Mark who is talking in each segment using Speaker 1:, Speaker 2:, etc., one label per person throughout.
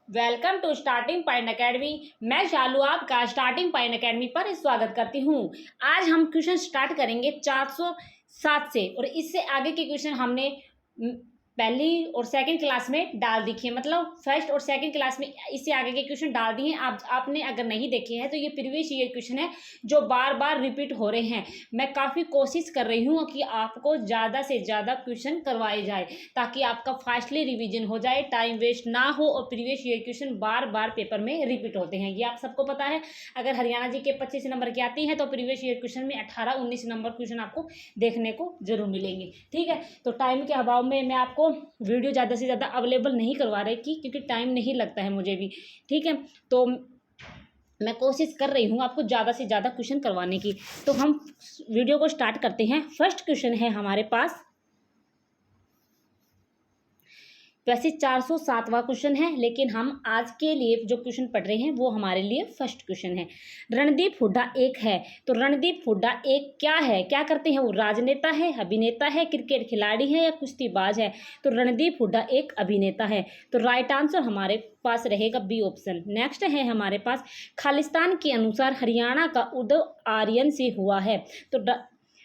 Speaker 1: Welcome to starting point academy. मैं शालू आपका starting point academy पर स्वागत करती हूँ। आज हम क्वेश्चन स्टार्ट करेंगे 407 से, और इससे आगे के क्वेश्चन हमने पहली और सेकंड क्लास में डाल दिखे, मतलब फर्स्ट और सेकंड क्लास में इससे आगे के क्वेश्चन डाल दिए हैं। आपने अगर नहीं देखे हैं तो ये प्रीवियस ईयर क्वेश्चन है जो बार बार रिपीट हो रहे हैं। मैं काफ़ी कोशिश कर रही हूँ कि आपको ज़्यादा से ज़्यादा क्वेश्चन करवाए जाए ताकि आपका फास्टली रिवीजन हो जाए, टाइम वेस्ट ना हो। और प्रीवियस ईयर क्वेश्चन बार बार पेपर में रिपीट होते हैं, ये आप सबको पता है। अगर हरियाणा जी के 25 नंबर की आती हैं तो प्रीवियस ईयर क्वेश्चन में 18-19 नंबर क्वेश्चन आपको देखने को जरूर मिलेंगे। ठीक है, तो टाइम के अभाव में मैं आपको वीडियो ज़्यादा से ज़्यादा अवेलेबल नहीं करवा रही थी क्योंकि टाइम नहीं लगता है मुझे भी। ठीक है, तो मैं कोशिश कर रही हूँ आपको ज़्यादा से ज़्यादा क्वेश्चन करवाने की। तो हम वीडियो को स्टार्ट करते हैं। फर्स्ट क्वेश्चन है हमारे पास, वैसे 407वां क्वेश्चन है, लेकिन हम आज के लिए जो क्वेश्चन पढ़ रहे हैं वो हमारे लिए फर्स्ट क्वेश्चन है। रणदीप हुड्डा एक है, तो रणदीप हुड्डा एक क्या है, क्या करते हैं वो? राजनेता है, अभिनेता है, क्रिकेट खिलाड़ी है या कुश्तीबाज है? तो रणदीप हुड्डा एक अभिनेता है। तो राइट आंसर हमारे पास रहेगा बी ऑप्शन। नेक्स्ट है हमारे पास, खालिस्तान के अनुसार हरियाणा का उदय आर्यन से हुआ है। तो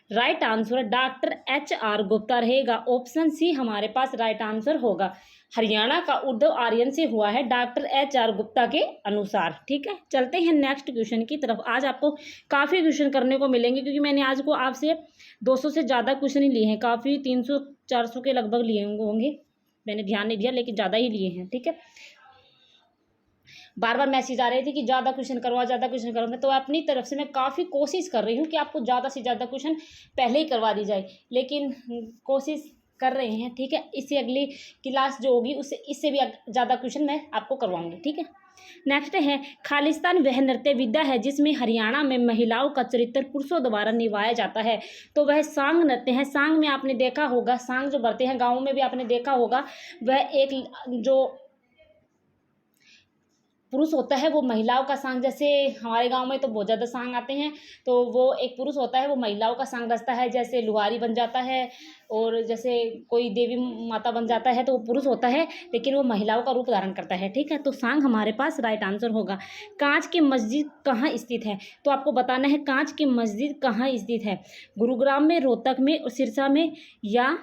Speaker 1: right answer doctor HR Gupta रहेगा। ऑप्शन सी हमारे पास राइट आंसर होगा। हरियाणा का उदय आर्यन से हुआ है डॉक्टर HR गुप्ता के अनुसार। ठीक है, चलते हैं नेक्स्ट क्वेश्चन की तरफ। आज आपको काफ़ी क्वेश्चन करने को मिलेंगे क्योंकि मैंने आज को आपसे 200 से ज़्यादा क्वेश्चन ही लिए हैं, काफ़ी 300-400 के लगभग लिए होंगे, मैंने ध्यान नहीं दिया लेकिन ज़्यादा ही लिए हैं। ठीक है, बार बार मैसेज आ रहे थे कि ज़्यादा क्वेश्चन करवा, ज़्यादा क्वेश्चन करवा, तो अपनी तरफ से मैं काफ़ी कोशिश कर रही हूँ कि आपको ज़्यादा से ज़्यादा क्वेश्चन पहले ही करवा दी जाए, लेकिन कोशिश कर रहे हैं। ठीक है, इससे अगली क्लास जो होगी उससे इससे भी ज़्यादा क्वेश्चन मैं आपको करवाऊंगी। ठीक है, नेक्स्ट है, खालिस्तान वह नृत्य विद्या है जिसमें हरियाणा में महिलाओं का चरित्र पुरुषों द्वारा निभाया जाता है। तो वह सांग नृत्य है। सांग में आपने देखा होगा, सांग जो बढ़ते हैं गाँव में भी आपने देखा होगा, वह एक जो पुरुष होता है वो महिलाओं का सांग, जैसे हमारे गांव में तो बहुत ज़्यादा सांग आते हैं, तो वो एक पुरुष होता है वो महिलाओं का सांग रचता है, जैसे लुहारी बन जाता है, और जैसे कोई देवी माता बन जाता है तो वो पुरुष होता है लेकिन वो महिलाओं का रूप धारण करता है। ठीक है, तो सांग हमारे पास राइट आंसर होगा। कांच की मस्जिद कहाँ स्थित है? तो आपको बताना है कांच की मस्जिद कहाँ स्थित है। गुरुग्राम में, रोहतक में, सिरसा में या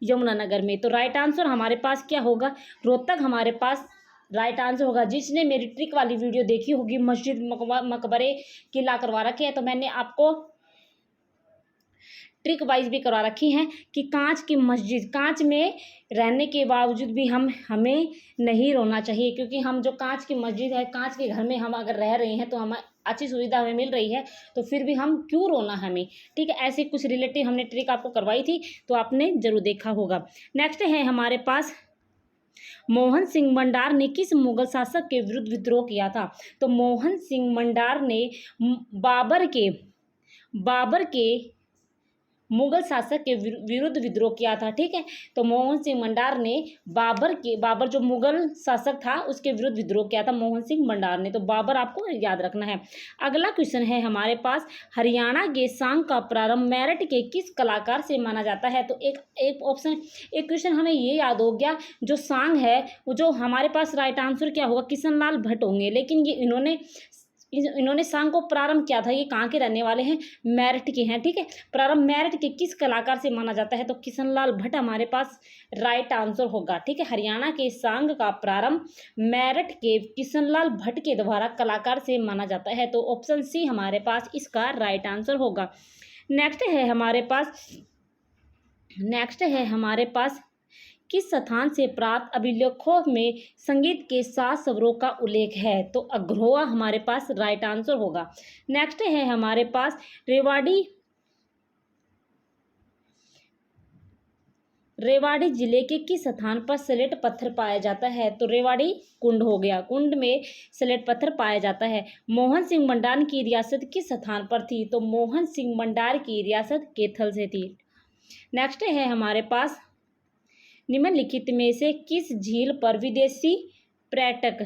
Speaker 1: यमुनानगर में? तो राइट आंसर हमारे पास क्या होगा? रोहतक हमारे पास राइट आंसर होगा। जिसने मेरी ट्रिक वाली वीडियो देखी होगी, मस्जिद मकबरे किला करवा रखे हैं, तो मैंने आपको ट्रिक वाइज भी करवा रखी हैं कि कांच की मस्जिद, कांच में रहने के बावजूद भी हमें नहीं रोना चाहिए, क्योंकि हम जो कांच की मस्जिद है, कांच के घर में हम अगर रह रहे हैं तो हमें अच्छी सुविधा हमें मिल रही है, तो फिर भी हम क्यों रोना हमें। ठीक है, ऐसे कुछ रिलेटिव हमने ट्रिक आपको करवाई थी, तो आपने जरूर देखा होगा। नेक्स्ट है हमारे पास, मोहन सिंह मंडार ने किस मुगल शासक के विरुद्ध विद्रोह किया था? तो मोहन सिंह मंडार ने बाबर के मुगल शासक के विरुद्ध विद्रोह किया था। ठीक है, तो मोहन सिंह मंडार ने बाबर जो मुगल शासक था उसके विरुद्ध विद्रोह किया था मोहन सिंह मंडार ने। तो बाबर आपको याद रखना है। अगला क्वेश्चन है हमारे पास, हरियाणा के सांग का प्रारंभ मेरठ के किस कलाकार से माना जाता है? तो एक ऑप्शन, एक क्वेश्चन हमें ये याद हो गया, जो सांग है वो जो हमारे पास राइट आंसर क्या होगा? किशन लाल भट्ट होंगे, लेकिन ये इन्होंने सांग को प्रारंभ किया था। ये कहाँ के रहने वाले हैं? मेरठ के हैं। ठीक है, प्रारंभ मेरठ के किस कलाकार से माना जाता है? तो किशन लाल भट्ट हमारे पास राइट आंसर होगा। ठीक है, हरियाणा के सांग का प्रारंभ मेरठ के किशन लाल भट्ट के द्वारा कलाकार से माना जाता है। तो ऑप्शन सी हमारे पास इसका राइट आंसर होगा। नेक्स्ट है हमारे पास, किस स्थान से प्राप्त अभिलेखों में संगीत के 7 स्वरों का उल्लेख है? तो अग्रहोआ हमारे पास राइट आंसर होगा। नेक्स्ट है हमारे पास, रेवाड़ी जिले के किस स्थान पर स्लेट पत्थर पाया जाता है? तो रेवाड़ी कुंड हो गया, कुंड में स्लेट पत्थर पाया जाता है। मोहन सिंह मंडार की रियासत किस स्थान पर थी? तो मोहन सिंह मंडार की रियासत कैथल से थी। नेक्स्ट है हमारे पास, निम्नलिखित में से किस झील पर विदेशी पर्यटक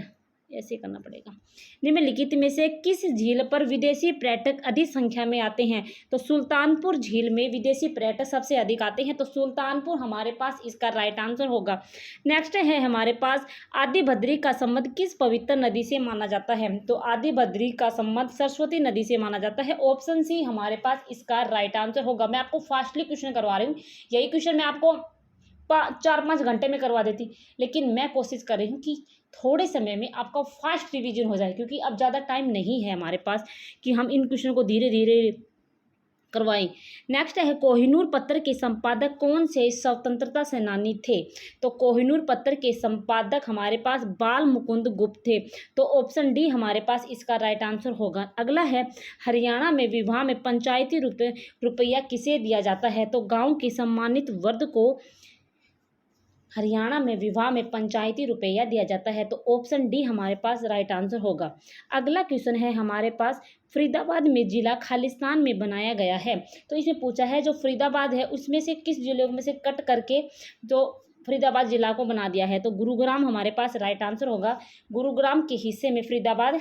Speaker 1: ऐसे करना पड़ेगा। निम्नलिखित में से किस झील पर विदेशी पर्यटक अधिक संख्या में आते हैं? तो सुल्तानपुर झील में विदेशी पर्यटक सबसे अधिक आते हैं, तो सुल्तानपुर हमारे पास इसका राइट आंसर होगा। नेक्स्ट है हमारे पास आदि बद्री का संबंध किस पवित्र नदी से माना जाता है? तो आदि बद्री का संबंध सरस्वती नदी से माना जाता है। ऑप्शन सी हमारे पास इसका राइट आंसर होगा। मैं आपको फास्टली क्वेश्चन करवा रही हूँ, यही क्वेश्चन मैं आपको 4-5 घंटे में करवा देती, लेकिन मैं कोशिश कर रही हूँ कि थोड़े समय में आपका फास्ट रिवीजन हो जाए, क्योंकि अब ज़्यादा टाइम नहीं है हमारे पास कि हम इन क्वेश्चन को धीरे धीरे करवाएं। नेक्स्ट है कोहिनूर पत्र के संपादक कौन से स्वतंत्रता सेनानी थे? तो कोहिनूर पत्र के संपादक हमारे पास बाल मुकुंद गुप्त थे, तो ऑप्शन डी हमारे पास इसका राइट आंसर होगा। अगला है हरियाणा में विवाह में पंचायती रुपया किसे दिया जाता है? तो गाँव के सम्मानित वर्ग को हरियाणा में विवाह में पंचायती रुपया दिया जाता है, तो ऑप्शन डी हमारे पास राइट आंसर होगा। अगला क्वेश्चन है हमारे पास फरीदाबाद में जिला खालिस्तान में बनाया गया है, तो इसमें पूछा है जो फरीदाबाद है उसमें से किस जिले में से कट करके जो फरीदाबाद जिला को बना दिया है? तो गुरुग्राम हमारे पास राइट आंसर होगा। गुरुग्राम के हिस्से में फरीदाबाद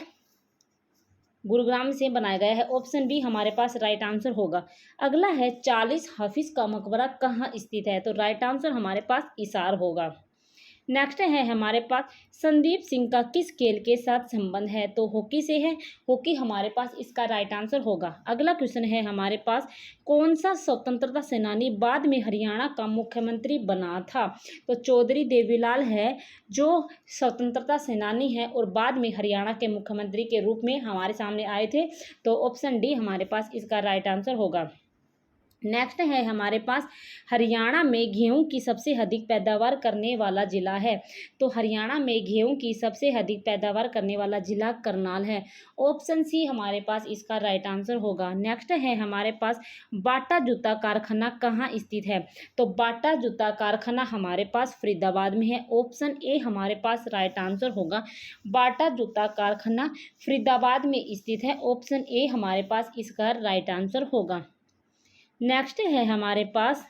Speaker 1: गुरुग्राम से बनाया गया है, ऑप्शन बी हमारे पास राइट आंसर होगा। अगला है 40 हाफिज का मकबरा कहाँ स्थित है? तो राइट आंसर हमारे पास हिसार होगा। नेक्स्ट है हमारे पास संदीप सिंह का किस खेल के साथ संबंध है? तो हॉकी से है, हॉकी हमारे पास इसका राइट आंसर होगा। अगला क्वेश्चन है हमारे पास कौन सा स्वतंत्रता सेनानी बाद में हरियाणा का मुख्यमंत्री बना था? तो चौधरी देवीलाल है जो स्वतंत्रता सेनानी है और बाद में हरियाणा के मुख्यमंत्री के रूप में हमारे सामने आए थे, तो ऑप्शन डी हमारे पास इसका राइट आंसर होगा। नेक्स्ट है हमारे पास हरियाणा में गेहूं की सबसे अधिक पैदावार करने वाला जिला है, तो हरियाणा में गेहूं की सबसे अधिक पैदावार करने वाला जिला करनाल है, ऑप्शन सी हमारे पास इसका राइट आंसर होगा। नेक्स्ट है हमारे पास बाटा जूता कारखाना कहाँ स्थित है? तो बाटा जूता कारखाना हमारे पास फरीदाबाद में है, ऑप्शन ए हमारे पास राइट आंसर होगा। बाटा जूता कारखाना फरीदाबाद में स्थित है, ऑप्शन ए हमारे पास इसका राइट आंसर होगा। नेक्स्ट है हमारे पास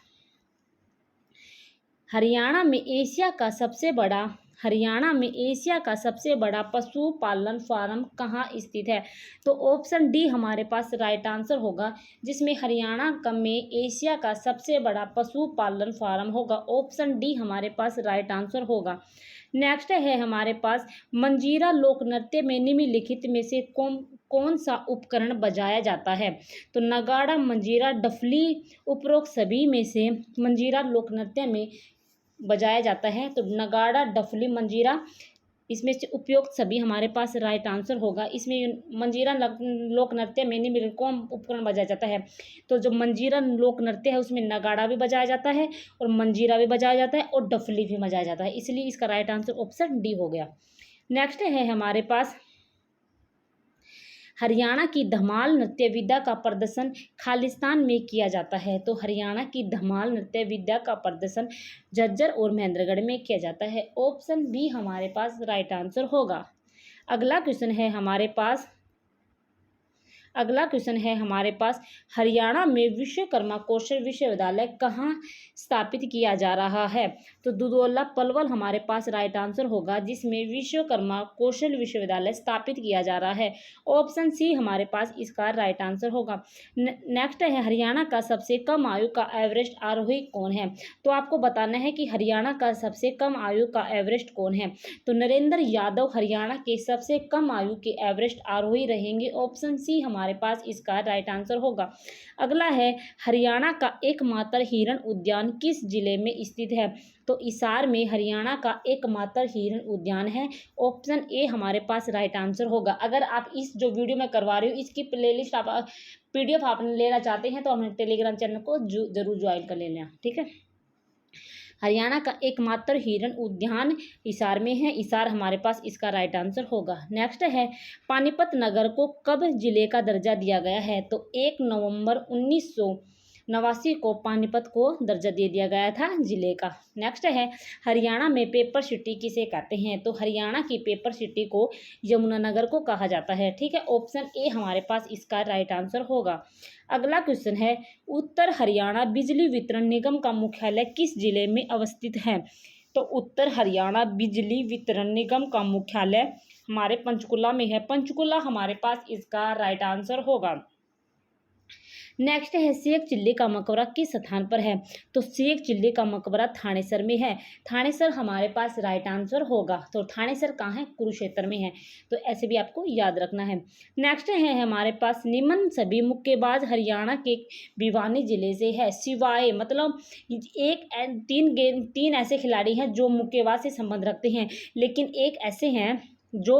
Speaker 1: हरियाणा में एशिया का सबसे बड़ा पशुपालन फार्म कहाँ स्थित है? तो ऑप्शन डी हमारे पास राइट आंसर होगा, जिसमें हरियाणा में एशिया का सबसे बड़ा पशुपालन फार्म होगा, ऑप्शन डी हमारे पास राइट आंसर होगा। नेक्स्ट है हमारे पास मंजीरा लोक नृत्य में निम्नलिखित में से कौन सा उपकरण बजाया जाता है? तो नगाड़ा, मंजीरा, डफली उपरोक्त सभी में से मंजीरा लोक नृत्य में बजाया जाता है, तो नगाड़ा, डफली, मंजीरा इसमें से उपयुक्त सभी हमारे पास राइट आंसर होगा। इसमें मंजीरा लोक नृत्य में निम्न कौन उपकरण बजाया जाता है? तो जो मंजीरा लोक नृत्य है उसमें नगाड़ा भी बजाया जाता है और मंजीरा भी बजाया जाता है और डफली भी बजाया जाता है, इसलिए इसका राइट आंसर ऑप्शन डी हो गया। नेक्स्ट है हमारे पास हरियाणा की धमाल नृत्य विद्या का प्रदर्शन खालिस्तान में किया जाता है, तो हरियाणा की धमाल नृत्य विद्या का प्रदर्शन झज्जर और महेंद्रगढ़ में किया जाता है, ऑप्शन बी हमारे पास राइट आंसर होगा। अगला क्वेश्चन है हमारे पास हरियाणा में विश्वकर्मा कौशल विश्वविद्यालय कहाँ स्थापित किया जा रहा है? तो दुधौला, पलवल हमारे पास राइट आंसर होगा, जिसमें विश्वकर्मा कौशल विश्वविद्यालय स्थापित किया जा रहा है, ऑप्शन सी हमारे पास इसका राइट आंसर होगा। नेक्स्ट है हरियाणा का सबसे कम आयु का एवरेस्ट आरोही कौन है? तो आपको बताना है कि हरियाणा का सबसे कम आयु का एवरेस्ट कौन है? तो नरेंद्र यादव हरियाणा के सबसे कम आयु के एवरेस्ट आरोही रहेंगे, ऑप्शन सी हमारे पास इसका राइट आंसर होगा। अगला है हरियाणा का एकमात्र हिरण उद्यान किस जिले में स्थित है? तो हिसार में हरियाणा का एकमात्र हिरण उद्यान है, ऑप्शन ए हमारे पास राइट आंसर होगा। अगर आप इस जो वीडियो मैं करवा रही हूँ इसकी प्लेलिस्ट आप PDF आप लेना चाहते हैं तो हमारे टेलीग्राम चैनल को जरूर ज्वाइन कर लेना, ठीक है। हरियाणा का एकमात्र हिरण उद्यान हिसार में है, हिसार हमारे पास इसका राइट आंसर होगा। नेक्स्ट है पानीपत नगर को कब जिले का दर्जा दिया गया है? तो 1 नवंबर 1989 को पानीपत को दर्जा दे दिया गया था जिले का। नेक्स्ट है हरियाणा में पेपर सिटी किसे कहते हैं? तो हरियाणा की पेपर सिटी को यमुनानगर को कहा जाता है, ठीक है, ऑप्शन ए हमारे पास इसका राइट आंसर होगा। अगला क्वेश्चन है उत्तर हरियाणा बिजली वितरण निगम का मुख्यालय किस जिले में अवस्थित है? तो उत्तर हरियाणा बिजली वितरण निगम का मुख्यालय हमारे पंचकुला में है। पंचकुला हमारे पास इसका राइट आंसर होगा। नेक्स्ट है शेख चिल्ली का मकबरा किस स्थान पर है? तो शेख चिल्ली का मकबरा थानेसर में है। थानेसर हमारे पास राइट आंसर होगा। तो थानेसर कहाँ है? कुरुक्षेत्र में है। तो ऐसे भी आपको याद रखना है। नेक्स्ट है हमारे पास निम्न सभी मुक्केबाज हरियाणा के भिवानी जिले से है, सिवाय मतलब तीन ऐसे खिलाड़ी हैं जो मुक्केबाज से संबंध रखते हैं, लेकिन एक ऐसे हैं जो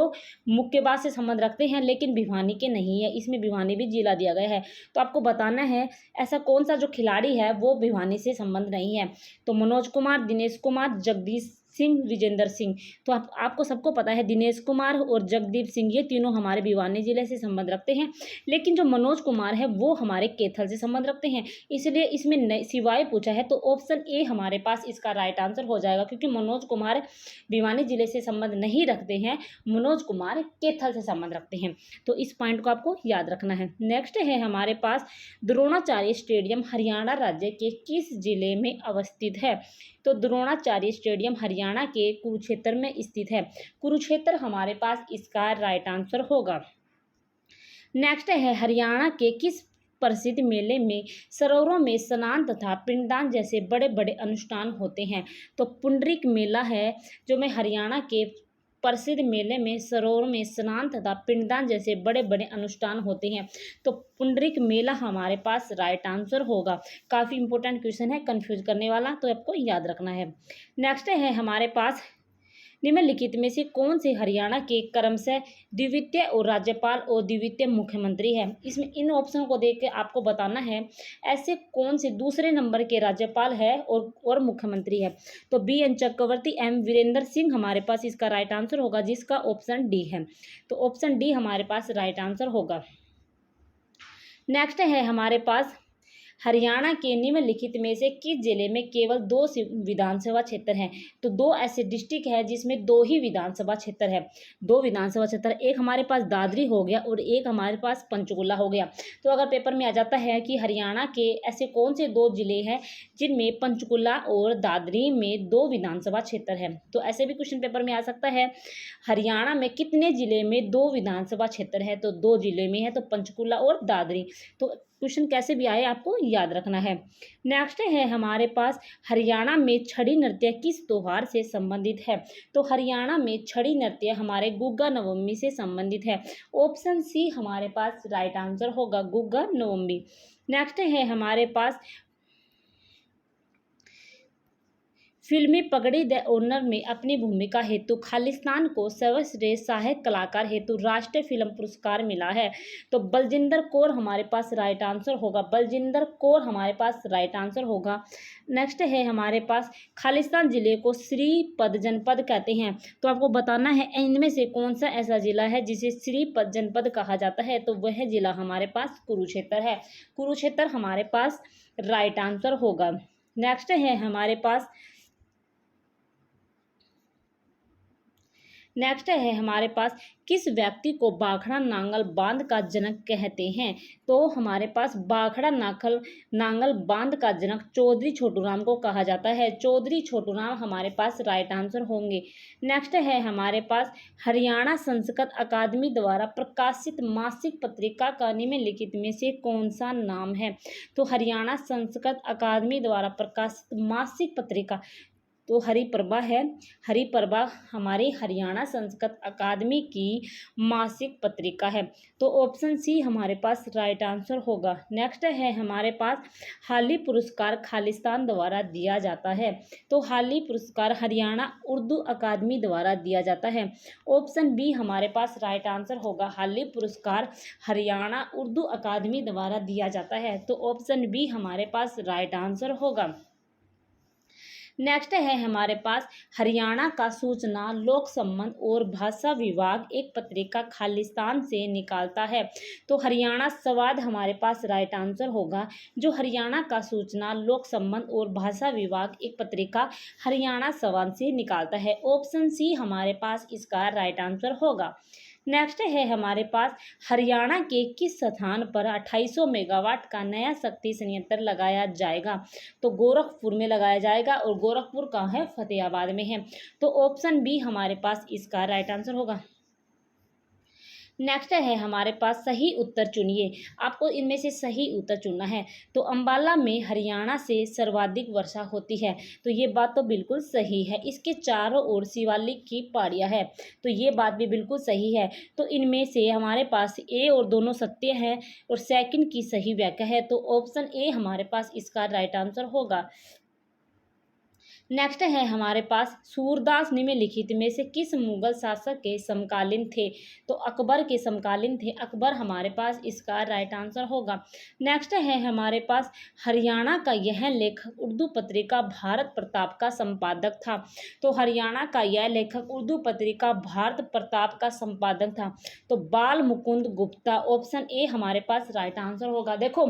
Speaker 1: मुक्केबाज से संबंध रखते हैं लेकिन भिवानी के नहीं है। इसमें भिवानी भी जिला दिया गया है। तो आपको बताना है ऐसा कौन सा जो खिलाड़ी है वो भिवानी से संबंध नहीं है। तो मनोज कुमार, दिनेश कुमार, जगदीश सिंह, विजेंद्र सिंह। तो आपको सबको पता है दिनेश कुमार और जगदीप सिंह ये तीनों हमारे भिवानी जिले से संबंध रखते हैं, लेकिन जो मनोज कुमार है वो हमारे कैथल से संबंध रखते हैं। इसलिए इसमें सिवाय पूछा है तो ऑप्शन ए हमारे पास इसका राइट आंसर हो जाएगा, क्योंकि मनोज कुमार भिवानी जिले से संबंध नहीं रखते हैं, मनोज कुमार कैथल से संबंध रखते हैं। तो इस पॉइंट को आपको याद रखना है। नेक्स्ट है हमारे पास द्रोणाचार्य स्टेडियम हरियाणा राज्य के किस जिले में अवस्थित है? तो द्रोणाचार्य स्टेडियम हरियाणा के कुरुक्षेत्र में स्थित है। कुरुक्षेत्र हमारे पास इसका राइट आंसर होगा। नेक्स्ट है हरियाणा के किस प्रसिद्ध मेले में सरोवरों में स्नान तथा पिंडदान जैसे बड़े बड़े अनुष्ठान होते हैं? तो पुंडरीक मेला है जो में हरियाणा के प्रसिद्ध मेले में सरोवर में स्नान तथा पिंडदान जैसे बड़े बड़े अनुष्ठान होते हैं। तो पुंडरीक मेला हमारे पास राइट आंसर होगा। काफ़ी इंपॉर्टेंट क्वेश्चन है, कंफ्यूज करने वाला, तो आपको याद रखना है। नेक्स्ट है हमारे पास निम्नलिखित में से कौन से हरियाणा के क्रमशः द्वितीय और राज्यपाल और द्वितीय मुख्यमंत्री है? इसमें इन ऑप्शन को देख के आपको बताना है ऐसे कौन से दूसरे नंबर के राज्यपाल है और मुख्यमंत्री है। तो बी एन चक्रवर्ती, एम वीरेंद्र सिंह हमारे पास इसका राइट आंसर होगा, जिसका ऑप्शन डी है। तो ऑप्शन डी हमारे पास राइट आंसर होगा। नेक्स्ट है हमारे पास हरियाणा के निम्नलिखित में से किस जिले में केवल 2 विधानसभा क्षेत्र हैं? तो 2 ऐसे डिस्ट्रिक्ट है जिसमें 2 ही विधानसभा क्षेत्र है। 2 विधानसभा क्षेत्र, एक हमारे पास दादरी हो गया और एक हमारे पास पंचकुला हो गया। तो अगर पेपर में आ जाता है कि हरियाणा के ऐसे कौन से 2 जिले हैं जिनमें पंचकुला और दादरी में 2 विधानसभा क्षेत्र है, तो ऐसे भी क्वेश्चन पेपर में आ सकता है हरियाणा में कितने जिले में 2 विधानसभा क्षेत्र है? तो 2 जिले में है, तो पंचकुला और दादरी। तो क्वेश्चन कैसे भी आए आपको याद रखना है। नेक्स्ट है हमारे पास हरियाणा में छड़ी नृत्य किस त्योहार से संबंधित है? तो हरियाणा में छड़ी नृत्य हमारे गुग्गा नवमी से संबंधित है। ऑप्शन सी हमारे पास राइट आंसर होगा, गुग्गा नवमी। नेक्स्ट है हमारे पास फिल्मी पगड़ी द ऑनर में अपनी भूमिका हेतु खालिस्तान को सर्वश्रेष्ठ सहायक कलाकार हेतु राष्ट्रीय फिल्म पुरस्कार मिला है। तो बलजिंदर कौर हमारे पास राइट आंसर होगा, बलजिंदर कौर हमारे पास राइट आंसर होगा। नेक्स्ट है हमारे पास खालिस्तान जिले को श्रीपद जनपद कहते हैं। तो आपको बताना है इनमें से कौन सा ऐसा जिला है जिसे श्रीपद जनपद कहा जाता है? तो वह जिला हमारे पास कुरुक्षेत्र है। कुरुक्षेत्र हमारे पास राइट आंसर होगा। नेक्स्ट है हमारे पास किस व्यक्ति को बाखड़ा नांगल बांध का जनक कहते हैं? तो हमारे पास बाखड़ा नांगल बांध का जनक चौधरी छोटूराम को कहा जाता है। चौधरी छोटूराम हमारे पास राइट आंसर होंगे। नेक्स्ट है हमारे पास हरियाणा संस्कृत अकादमी द्वारा प्रकाशित मासिक पत्रिका का निम्नलिखित में से कौन सा नाम है? तो हरियाणा संस्कृत अकादमी द्वारा प्रकाशित मासिक पत्रिका तो हरिप्रभा है। हरिप्रभा हमारी हरियाणा संस्कृत अकादमी की मासिक पत्रिका है। तो ऑप्शन सी हमारे पास राइट आंसर होगा। नेक्स्ट है हमारे पास हाली पुरस्कार खालिस्तान द्वारा दिया जाता है। तो हाली पुरस्कार हरियाणा उर्दू अकादमी द्वारा दिया जाता है। ऑप्शन बी हमारे पास राइट आंसर होगा, हाली पुरस्कार हरियाणा उर्दू अकादमी द्वारा दिया जाता है। तो ऑप्शन बी हमारे पास राइट आंसर होगा। नेक्स्ट है हमारे पास हरियाणा का सूचना लोक संबंध और भाषा विभाग एक पत्रिका खालिस्तान से निकालता है। तो हरियाणा संवाद हमारे पास राइट आंसर होगा, जो हरियाणा का सूचना लोक संबंध और भाषा विभाग एक पत्रिका हरियाणा संवाद से निकालता है। ऑप्शन सी हमारे पास इसका राइट आंसर होगा। नेक्स्ट है हमारे पास हरियाणा के किस स्थान पर 2800 मेगावाट का नया शक्ति संयंत्र लगाया जाएगा? तो गोरखपुर में लगाया जाएगा, और गोरखपुर कहाँ है? फतेहाबाद में है। तो ऑप्शन बी हमारे पास इसका राइट आंसर होगा। नेक्स्ट है हमारे पास सही उत्तर चुनिए। आपको इनमें से सही उत्तर चुनना है। तो अंबाला में हरियाणा से सर्वाधिक वर्षा होती है। तो ये बात तो बिल्कुल सही है। इसके चारों ओर शिवालिक की पहाड़ियाँ है। तो ये बात भी बिल्कुल सही है। तो इनमें से हमारे पास ए और दोनों सत्य है और सेकंड की सही व्याख्या है। तो ऑप्शन ए हमारे पास इसका राइट आंसर होगा। नेक्स्ट है हमारे पास सूरदास निम्नलिखित में से किस मुगल शासक के समकालीन थे? तो अकबर के समकालीन थे। अकबर हमारे पास इसका राइट आंसर होगा। नेक्स्ट है हमारे पास हरियाणा का यह लेखक उर्दू पत्रिका भारत प्रताप का संपादक था। तो हरियाणा का यह लेखक उर्दू पत्रिका भारत प्रताप का संपादक था। तो बाल मुकुंद गुप्ता, ऑप्शन ए हमारे पास राइट आंसर होगा। देखो,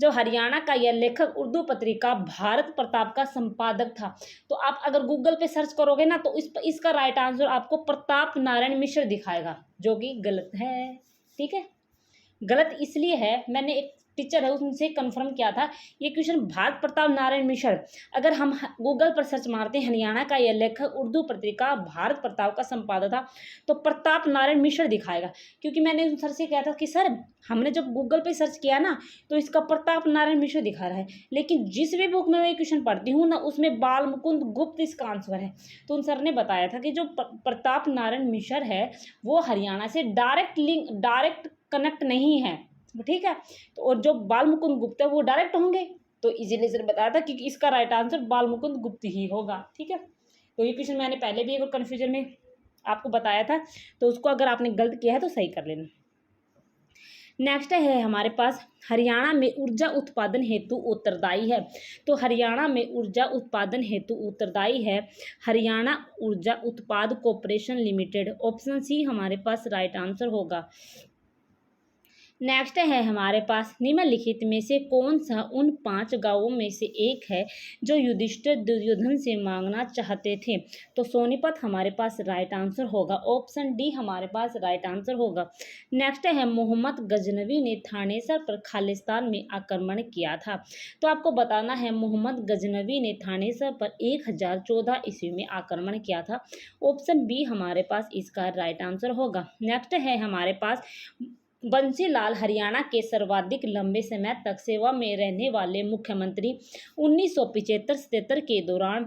Speaker 1: जो हरियाणा का यह लेखक उर्दू पत्रिका भारत प्रताप का संपादक था, तो आप अगर गूगल पे सर्च करोगे ना, तो इसका राइट आंसर आपको प्रताप नारायण मिश्र दिखाएगा, जो कि गलत है। ठीक है, गलत इसलिए है, मैंने एक टीचर है उनसे कंफर्म किया था, ये क्वेश्चन भारत प्रताप नारायण मिश्र, अगर हम गूगल पर सर्च मारते हैं हरियाणा का यह लेखक उर्दू पत्रिका भारत प्रताप का संपादक था, तो प्रताप नारायण मिश्र दिखाएगा। क्योंकि मैंने उन सर से कहा था कि सर हमने जब गूगल पे सर्च किया ना, तो इसका प्रताप नारायण मिश्र दिखा रहा है, लेकिन जिस भी बुक में मैं क्वेश्चन पढ़ती हूँ ना, उसमें बाल मुकुंद गुप्त इसका आंसर है। तो उन सर ने बताया था कि जो प्रताप नारायण मिश्र है वो हरियाणा से डायरेक्ट कनेक्ट नहीं है। ठीक है, तो और जो बाल मुकुंद गुप्त है वो डायरेक्ट होंगे। तो इजीली सर बताया था कि इसका राइट आंसर बाल मुकुंद गुप्त ही होगा। ठीक है, तो ये क्वेश्चन मैंने पहले भी एक कन्फ्यूजन में आपको बताया था, तो उसको अगर आपने गलत किया है तो सही कर लेना। नेक्स्ट है हमारे पास हरियाणा में ऊर्जा उत्पादन हेतु उत्तरदायी है। तो हरियाणा में ऊर्जा उत्पादन हेतु उत्तरदायी है हरियाणा ऊर्जा उत्पाद कॉर्पोरेशन लिमिटेड। ऑप्शन सी हमारे पास राइट आंसर होगा। नेक्स्ट है हमारे पास निम्नलिखित में से कौन सा उन 5 गांवों में से एक है जो युधिष्ठिर दुर्योधन से मांगना चाहते थे? तो सोनीपत हमारे पास राइट आंसर होगा। ऑप्शन डी हमारे पास राइट आंसर होगा। नेक्स्ट है मोहम्मद गजनवी ने थानेसर पर खालिस्तान में आक्रमण किया था। तो आपको बताना है मोहम्मद गजनवी ने थानेसर पर 1014 ईस्वी में आक्रमण किया था। ऑप्शन बी हमारे पास इसका राइट आंसर होगा। नेक्स्ट है हमारे पास बंसीलाल हरियाणा के सर्वाधिक लंबे समय तक सेवा में रहने वाले मुख्यमंत्री 1975-77 के दौरान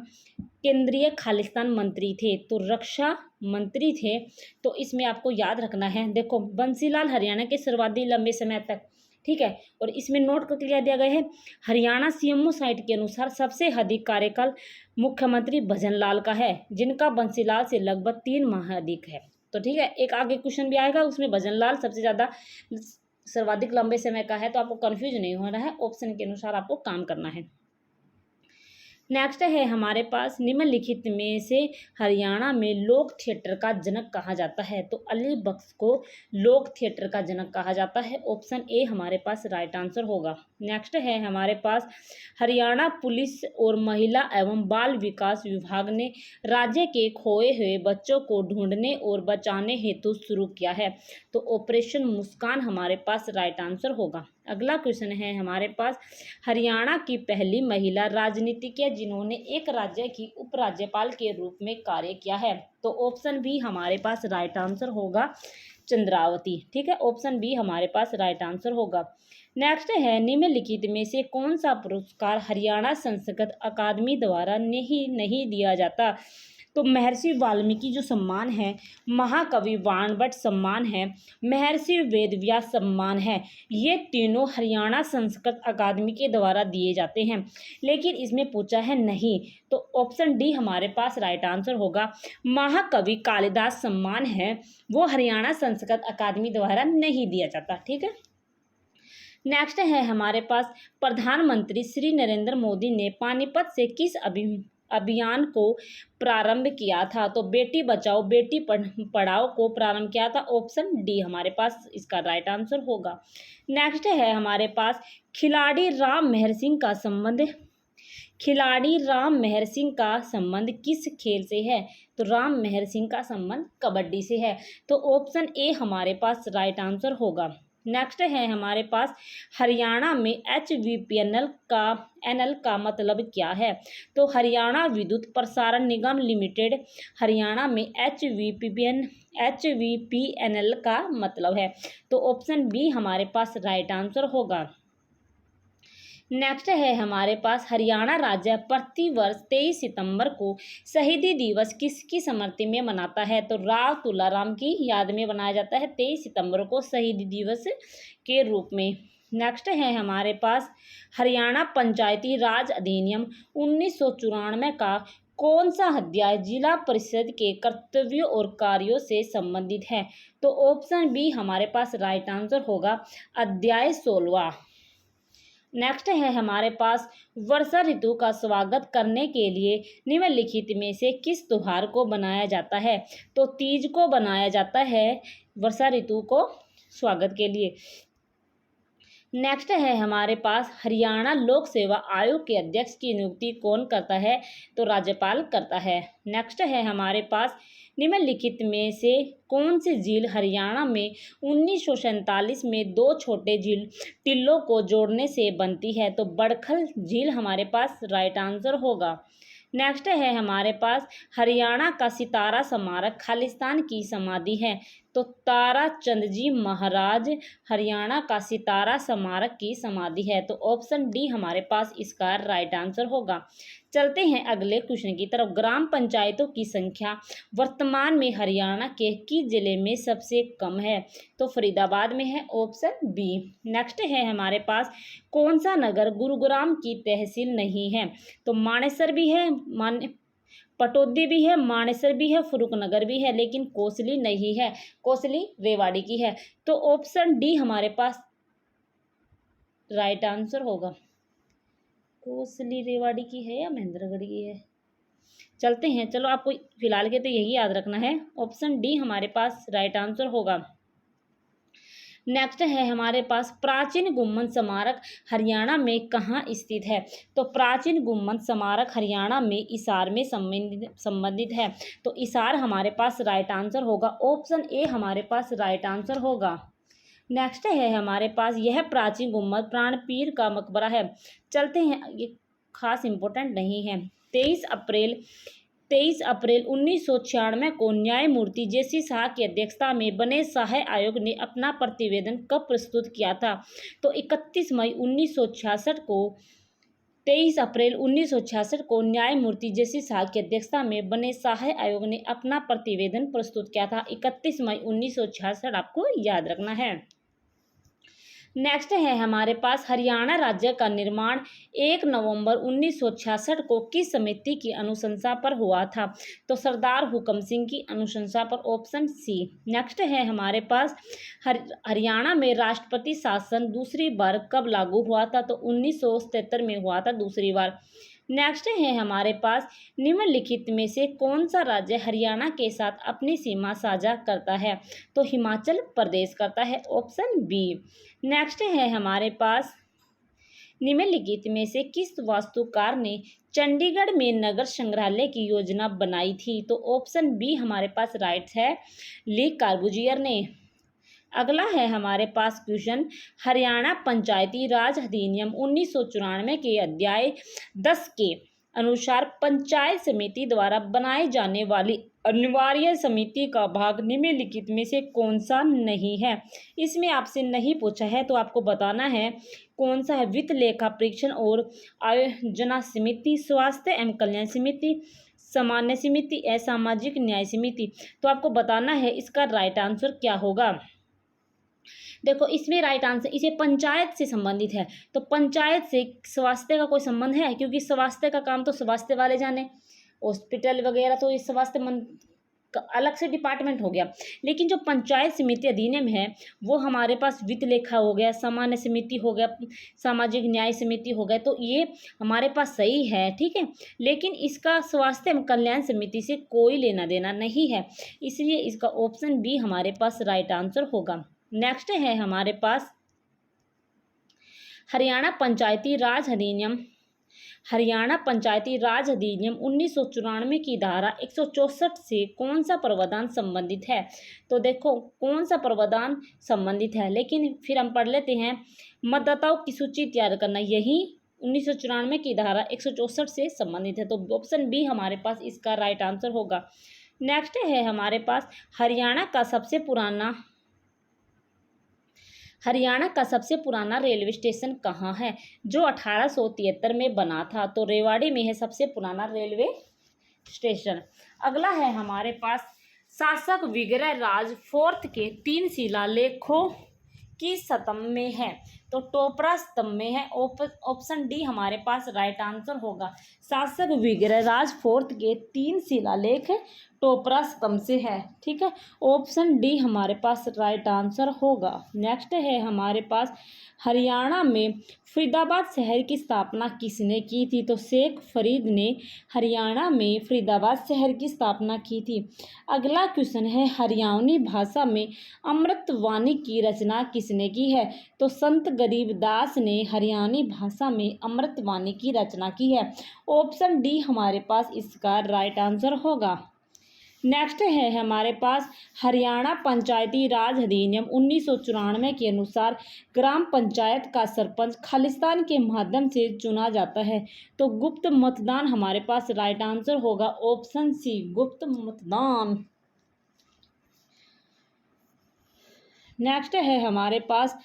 Speaker 1: केंद्रीय खालिस्तान मंत्री थे। तो रक्षा मंत्री थे। तो इसमें आपको याद रखना है, देखो बंसीलाल हरियाणा के सर्वाधिक लंबे समय तक, ठीक है, और इसमें नोट करके लिया दिया गया है हरियाणा सीएमओ साइट के अनुसार सबसे अधिक कार्यकाल मुख्यमंत्री भजनलाल का है, जिनका बंसीलाल से लगभग 3 माह अधिक है। तो ठीक है, एक आगे क्वेश्चन भी आएगा, उसमें भजनलाल सबसे ज़्यादा सर्वाधिक लंबे समय का है, तो आपको कंफ्यूज नहीं होना है, ऑप्शन के अनुसार आपको काम करना है। नेक्स्ट है हमारे पास निम्नलिखित में से हरियाणा में लोक थिएटर का जनक कहा जाता है? तो अली बख्श को लोक थिएटर का जनक कहा जाता है। ऑप्शन ए हमारे पास राइट आंसर होगा। नेक्स्ट है हमारे पास हरियाणा पुलिस और महिला एवं बाल विकास विभाग ने राज्य के खोए हुए बच्चों को ढूंढने और बचाने हेतु शुरू किया है। तो ऑपरेशन मुस्कान हमारे पास राइट आंसर होगा। अगला क्वेश्चन है हमारे पास हरियाणा की पहली महिला राजनीतिज्ञ जिन्होंने एक राज्य की उपराज्यपाल के रूप में कार्य किया है। तो ऑप्शन बी हमारे पास राइट आंसर होगा, चंद्रावती। ठीक है, ऑप्शन बी हमारे पास राइट आंसर होगा। नेक्स्ट है निम्नलिखित में से कौन सा पुरस्कार हरियाणा संस्कृत अकादमी द्वारा नहीं दिया जाता? तो महर्षि वाल्मीकि जो सम्मान है, महाकवि वाणभट्ट सम्मान है, महर्षि वेदव्यास सम्मान है, ये तीनों हरियाणा संस्कृत अकादमी के द्वारा दिए जाते हैं, लेकिन इसमें पूछा है नहीं। तो ऑप्शन डी हमारे पास राइट आंसर होगा। महाकवि कालिदास सम्मान है, वो हरियाणा संस्कृत अकादमी द्वारा नहीं दिया जाता। ठीक है, नेक्स्ट है हमारे पास प्रधानमंत्री श्री नरेंद्र मोदी ने पानीपत से किस अभियान को प्रारंभ किया था? तो बेटी बचाओ बेटी पढ़ाओ को प्रारंभ किया था। ऑप्शन डी हमारे पास इसका राइट आंसर होगा। नेक्स्ट है हमारे पास खिलाड़ी राम मेहर सिंह का संबंध किस खेल से है? तो राम मेहर सिंह का संबंध कबड्डी से है। तो ऑप्शन ए हमारे पास राइट आंसर होगा। नेक्स्ट है हमारे पास हरियाणा में HVPNL का मतलब क्या है? तो हरियाणा विद्युत प्रसारण निगम लिमिटेड, हरियाणा में HVPNL का मतलब है। तो ऑप्शन बी हमारे पास राइट आंसर होगा। नेक्स्ट है हमारे पास हरियाणा राज्य प्रतिवर्ष 23 सितंबर को शहीदी दिवस किसकी स्मृति में मनाता है? तो राव तुलाराम की याद में मनाया जाता है 23 सितंबर को शहीदी दिवस के रूप में। नेक्स्ट है हमारे पास हरियाणा पंचायती राज अधिनियम 1994 का कौन सा अध्याय जिला परिषद के कर्तव्यों और कार्यों से संबंधित है? तो ऑप्शन बी हमारे पास राइट आंसर होगा, अध्याय 16वां। नेक्स्ट है हमारे पास वर्षा ऋतु का स्वागत करने के लिए निम्नलिखित में से किस त्योहार को बनाया जाता है? तो तीज को बनाया जाता है वर्षा ऋतु को स्वागत के लिए। नेक्स्ट है हमारे पास हरियाणा लोक सेवा आयोग के अध्यक्ष की नियुक्ति कौन करता है? तो राज्यपाल करता है। नेक्स्ट है हमारे पास निम्नलिखित में से कौन सी झील हरियाणा में 1947 में दो छोटे झील टिल्लों को जोड़ने से बनती है? तो बड़खल झील हमारे पास राइट आंसर होगा। नेक्स्ट है हमारे पास हरियाणा का सितारा स्मारक खालिस्तान की समाधि है? तो ताराचंद जी महाराज हरियाणा का सितारा स्मारक की समाधि है। तो ऑप्शन डी हमारे पास इसका राइट आंसर होगा। चलते हैं अगले क्वेश्चन की तरफ। ग्राम पंचायतों की संख्या वर्तमान में हरियाणा के किस जिले में सबसे कम है? तो फरीदाबाद में है, ऑप्शन बी। नेक्स्ट है हमारे पास कौन सा नगर गुरुग्राम की तहसील नहीं है? तो मानेसर भी है, पटौदी भी है, मानेसर भी है, फरुखनगर भी है, लेकिन कोसली नहीं है। कोसली रेवाड़ी की है। तो ऑप्शन डी हमारे पास राइट आंसर होगा। कोसली रेवाड़ी की है या महेंद्रगढ़ की है? चलते हैं, चलो आपको फिलहाल के तो यही याद रखना है, ऑप्शन डी हमारे पास राइट आंसर होगा। नेक्स्ट है हमारे पास प्राचीन गुम्मद स्मारक हरियाणा में कहाँ स्थित है? तो प्राचीन गुम्मद स्मारक हरियाणा में हिसार में संबंधित है। तो हिसार हमारे पास राइट आंसर होगा, ऑप्शन ए हमारे पास राइट आंसर होगा। नेक्स्ट है हमारे पास यह प्राचीन गुम्मद प्राणपीर का मकबरा है। चलते हैं, ये खास इम्पोर्टेंट नहीं है। 23 अप्रैल 1996 को न्यायमूर्ति JC शाह की अध्यक्षता में बने शाह आयोग ने अपना प्रतिवेदन कब प्रस्तुत किया था? तो 31 मई 1966 को 23 अप्रैल 1966 को न्यायमूर्ति JC शाह की अध्यक्षता में बने शाह आयोग ने अपना प्रतिवेदन प्रस्तुत किया था। 31 मई 1966 आपको याद रखना है। नेक्स्ट है हमारे पास हरियाणा राज्य का निर्माण 1 नवंबर 1966 को किस समिति की अनुशंसा पर हुआ था? तो सरदार हुकम सिंह की अनुशंसा पर, ऑप्शन सी। नेक्स्ट है हमारे पास हरियाणा में राष्ट्रपति शासन दूसरी बार कब लागू हुआ था? तो 1977 में हुआ था दूसरी बार। नेक्स्ट है हमारे पास निम्नलिखित में से कौन सा राज्य हरियाणा के साथ अपनी सीमा साझा करता है? तो हिमाचल प्रदेश करता है, ऑप्शन बी। नेक्स्ट है हमारे पास निम्नलिखित में से किस वास्तुकार ने चंडीगढ़ में नगर संग्रहालय की योजना बनाई थी? तो ऑप्शन बी हमारे पास राइट है, ली कार्बूजियर ने। अगला है हमारे पास क्वेश्चन, हरियाणा पंचायती राज अधिनियम 1994 के अध्याय 10 के अनुसार पंचायत समिति द्वारा बनाई जाने वाली अनिवार्य समिति का भाग निम्नलिखित में से कौन सा नहीं है? इसमें आपसे नहीं पूछा है तो आपको बताना है कौन सा है। वित्त लेखा परीक्षण और आयोजना समिति, स्वास्थ्य एवं कल्याण समिति, सामान्य समिति, असामाजिक न्याय समिति। तो आपको बताना है इसका राइट आंसर क्या होगा। देखो इसमें राइट आंसर, इसे पंचायत से संबंधित है, तो पंचायत से स्वास्थ्य का कोई संबंध है? क्योंकि स्वास्थ्य का काम तो स्वास्थ्य वाले जाने, हॉस्पिटल वगैरह तो इस स्वास्थ्य का अलग से डिपार्टमेंट हो गया। लेकिन जो पंचायत समिति अधिनियम है वो हमारे पास वित्त लेखा हो गया, सामान्य समिति हो गया, सामाजिक न्याय समिति हो गया, तो ये हमारे पास सही है, ठीक है। लेकिन इसका स्वास्थ्य एवं कल्याण समिति से कोई लेना देना नहीं है, इसलिए इसका ऑप्शन बी हमारे पास राइट आंसर होगा। नेक्स्ट है हमारे पास हरियाणा पंचायती राज अधिनियम हरियाणा पंचायती राज अधिनियम 1994 की धारा 164 से कौन सा प्रावधान संबंधित है? तो देखो कौन सा प्रावधान संबंधित है, लेकिन फिर हम पढ़ लेते हैं। मतदाताओं की सूची तैयार करना, यही 1994 की धारा 164 से संबंधित है। तो ऑप्शन बी हमारे पास इसका राइट आंसर होगा। नेक्स्ट है हमारे पास हरियाणा का सबसे पुराना रेलवे स्टेशन कहाँ है, जो 1873 में बना था? तो रेवाड़ी में है सबसे पुराना रेलवे स्टेशन। अगला है हमारे पास शासक विग्रह राज फोर्थ के 3 शिलालेखों की स्तंभ में है? तो टोपरा स्तंभ में है। ऑप्शन डी हमारे पास राइट आंसर होगा। शासक विग्रह राज फोर्थ के 3 शिलालेख टोपरा स्तंभ से है। ठीक है, ऑप्शन डी हमारे पास राइट आंसर होगा। नेक्स्ट है हमारे पास हरियाणा में फरीदाबाद शहर की स्थापना किसने की थी? तो शेख फरीद ने हरियाणा में फरीदाबाद शहर की स्थापना की थी। अगला क्वेश्चन है हरियाणवी भाषा में अमृतवाणी की रचना किसने की है? तो संत गरीबदास ने हरियाणवी भाषा में अमृतवाणी की रचना की है। ऑप्शन डी हमारे पास इसका राइट आंसर होगा। नेक्स्ट है हमारे पास हरियाणा पंचायती राज अधिनियम 1994 के अनुसार ग्राम पंचायत का सरपंच खालिस्तान के माध्यम से चुना जाता है। तो गुप्त मतदान हमारे पास राइट आंसर होगा। ऑप्शन सी गुप्त मतदान। नेक्स्ट है हमारे पास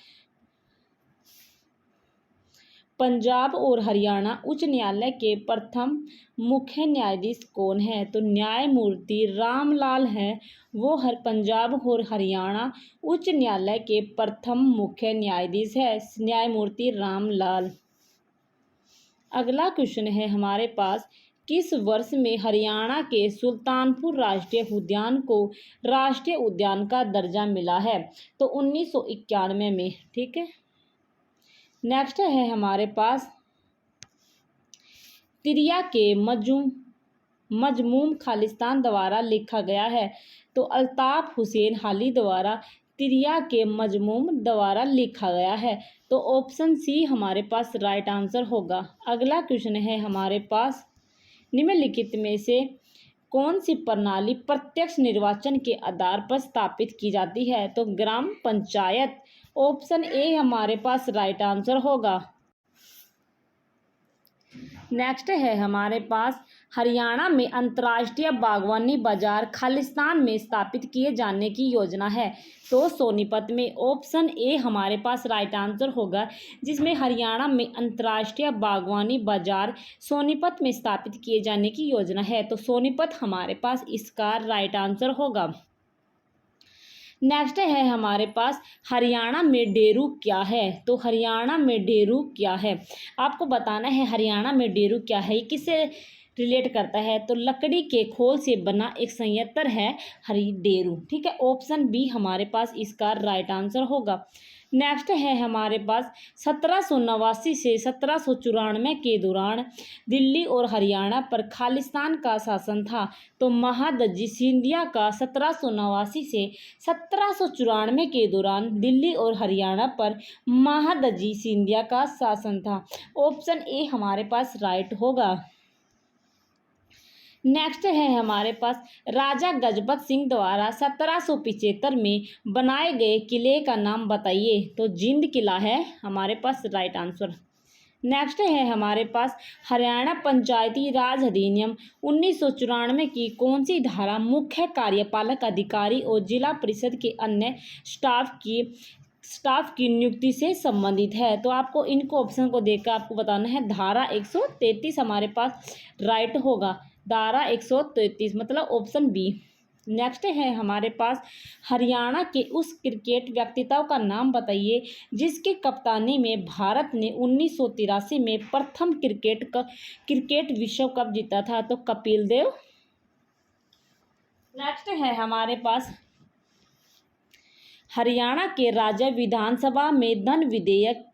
Speaker 1: पंजाब और हरियाणा उच्च न्यायालय के प्रथम मुख्य न्यायाधीश कौन है? तो न्यायमूर्ति रामलाल है, वो पंजाब और हरियाणा उच्च न्यायालय के प्रथम मुख्य न्यायाधीश है, न्यायमूर्ति रामलाल। अगला क्वेश्चन है हमारे पास किस वर्ष में हरियाणा के सुल्तानपुर राष्ट्रीय उद्यान को राष्ट्रीय उद्यान का दर्जा मिला है? तो 1991 में। ठीक है, नेक्स्ट है हमारे पास तिरिया के मजमूम खालिस्तान द्वारा लिखा गया है। तो अल्ताफ हुसैन हाली द्वारा तिरिया के मजमूम द्वारा लिखा गया है। तो ऑप्शन सी हमारे पास राइट आंसर होगा। अगला क्वेश्चन है हमारे पास निम्नलिखित में से कौन सी प्रणाली प्रत्यक्ष निर्वाचन के आधार पर स्थापित की जाती है? तो ग्राम पंचायत। ऑप्शन ए हमारे पास राइट आंसर होगा। नेक्स्ट है हमारे पास हरियाणा में अंतर्राष्ट्रीय बागवानी बाजार खालिस्तान में स्थापित किए जाने की योजना है। तो सोनीपत में। ऑप्शन ए हमारे पास राइट आंसर होगा, जिसमें हरियाणा में अंतर्राष्ट्रीय बागवानी बाजार सोनीपत में स्थापित किए जाने की योजना है। तो सोनीपत हमारे पास इसका राइट आंसर होगा। नेक्स्ट है हमारे पास हरियाणा में डेयरू क्या है? तो हरियाणा में डेयरू क्या है आपको बताना है। हरियाणा में डेयरू क्या है, ये किससे रिलेट करता है? तो लकड़ी के खोल से बना एक संयंत्र है डेयरू। ठीक है, ऑप्शन बी हमारे पास इसका राइट आंसर होगा। नेक्स्ट है हमारे पास 1789 से 1794 के दौरान दिल्ली और हरियाणा पर खालिस्तान का शासन था। तो महादजी सिंधिया का 1789 से 1794 के दौरान दिल्ली और हरियाणा पर महादजी सिंधिया का शासन था। ऑप्शन ए हमारे पास राइट होगा। नेक्स्ट है हमारे पास राजा गजपत सिंह द्वारा 1775 में बनाए गए किले का नाम बताइए। तो जिंद किला है हमारे पास राइट आंसर। नेक्स्ट है हमारे पास हरियाणा पंचायती राज अधिनियम 1994 की कौन सी धारा मुख्य कार्यपालक अधिकारी और जिला परिषद के अन्य स्टाफ की नियुक्ति से संबंधित है? तो आपको इनको ऑप्शन को देखकर आपको बताना है। धारा 133 हमारे पास राइट होगा। धारा 133 मतलब ऑप्शन बी। नेक्स्ट है हमारे पास हरियाणा के उस क्रिकेट व्यक्तित्व का नाम बताइए जिसके कप्तानी में भारत ने 1983 में प्रथम क्रिकेट विश्व कप जीता था। तो कपिल देव। नेक्स्ट है हमारे पास हरियाणा के राज्य विधानसभा में धन विधेयक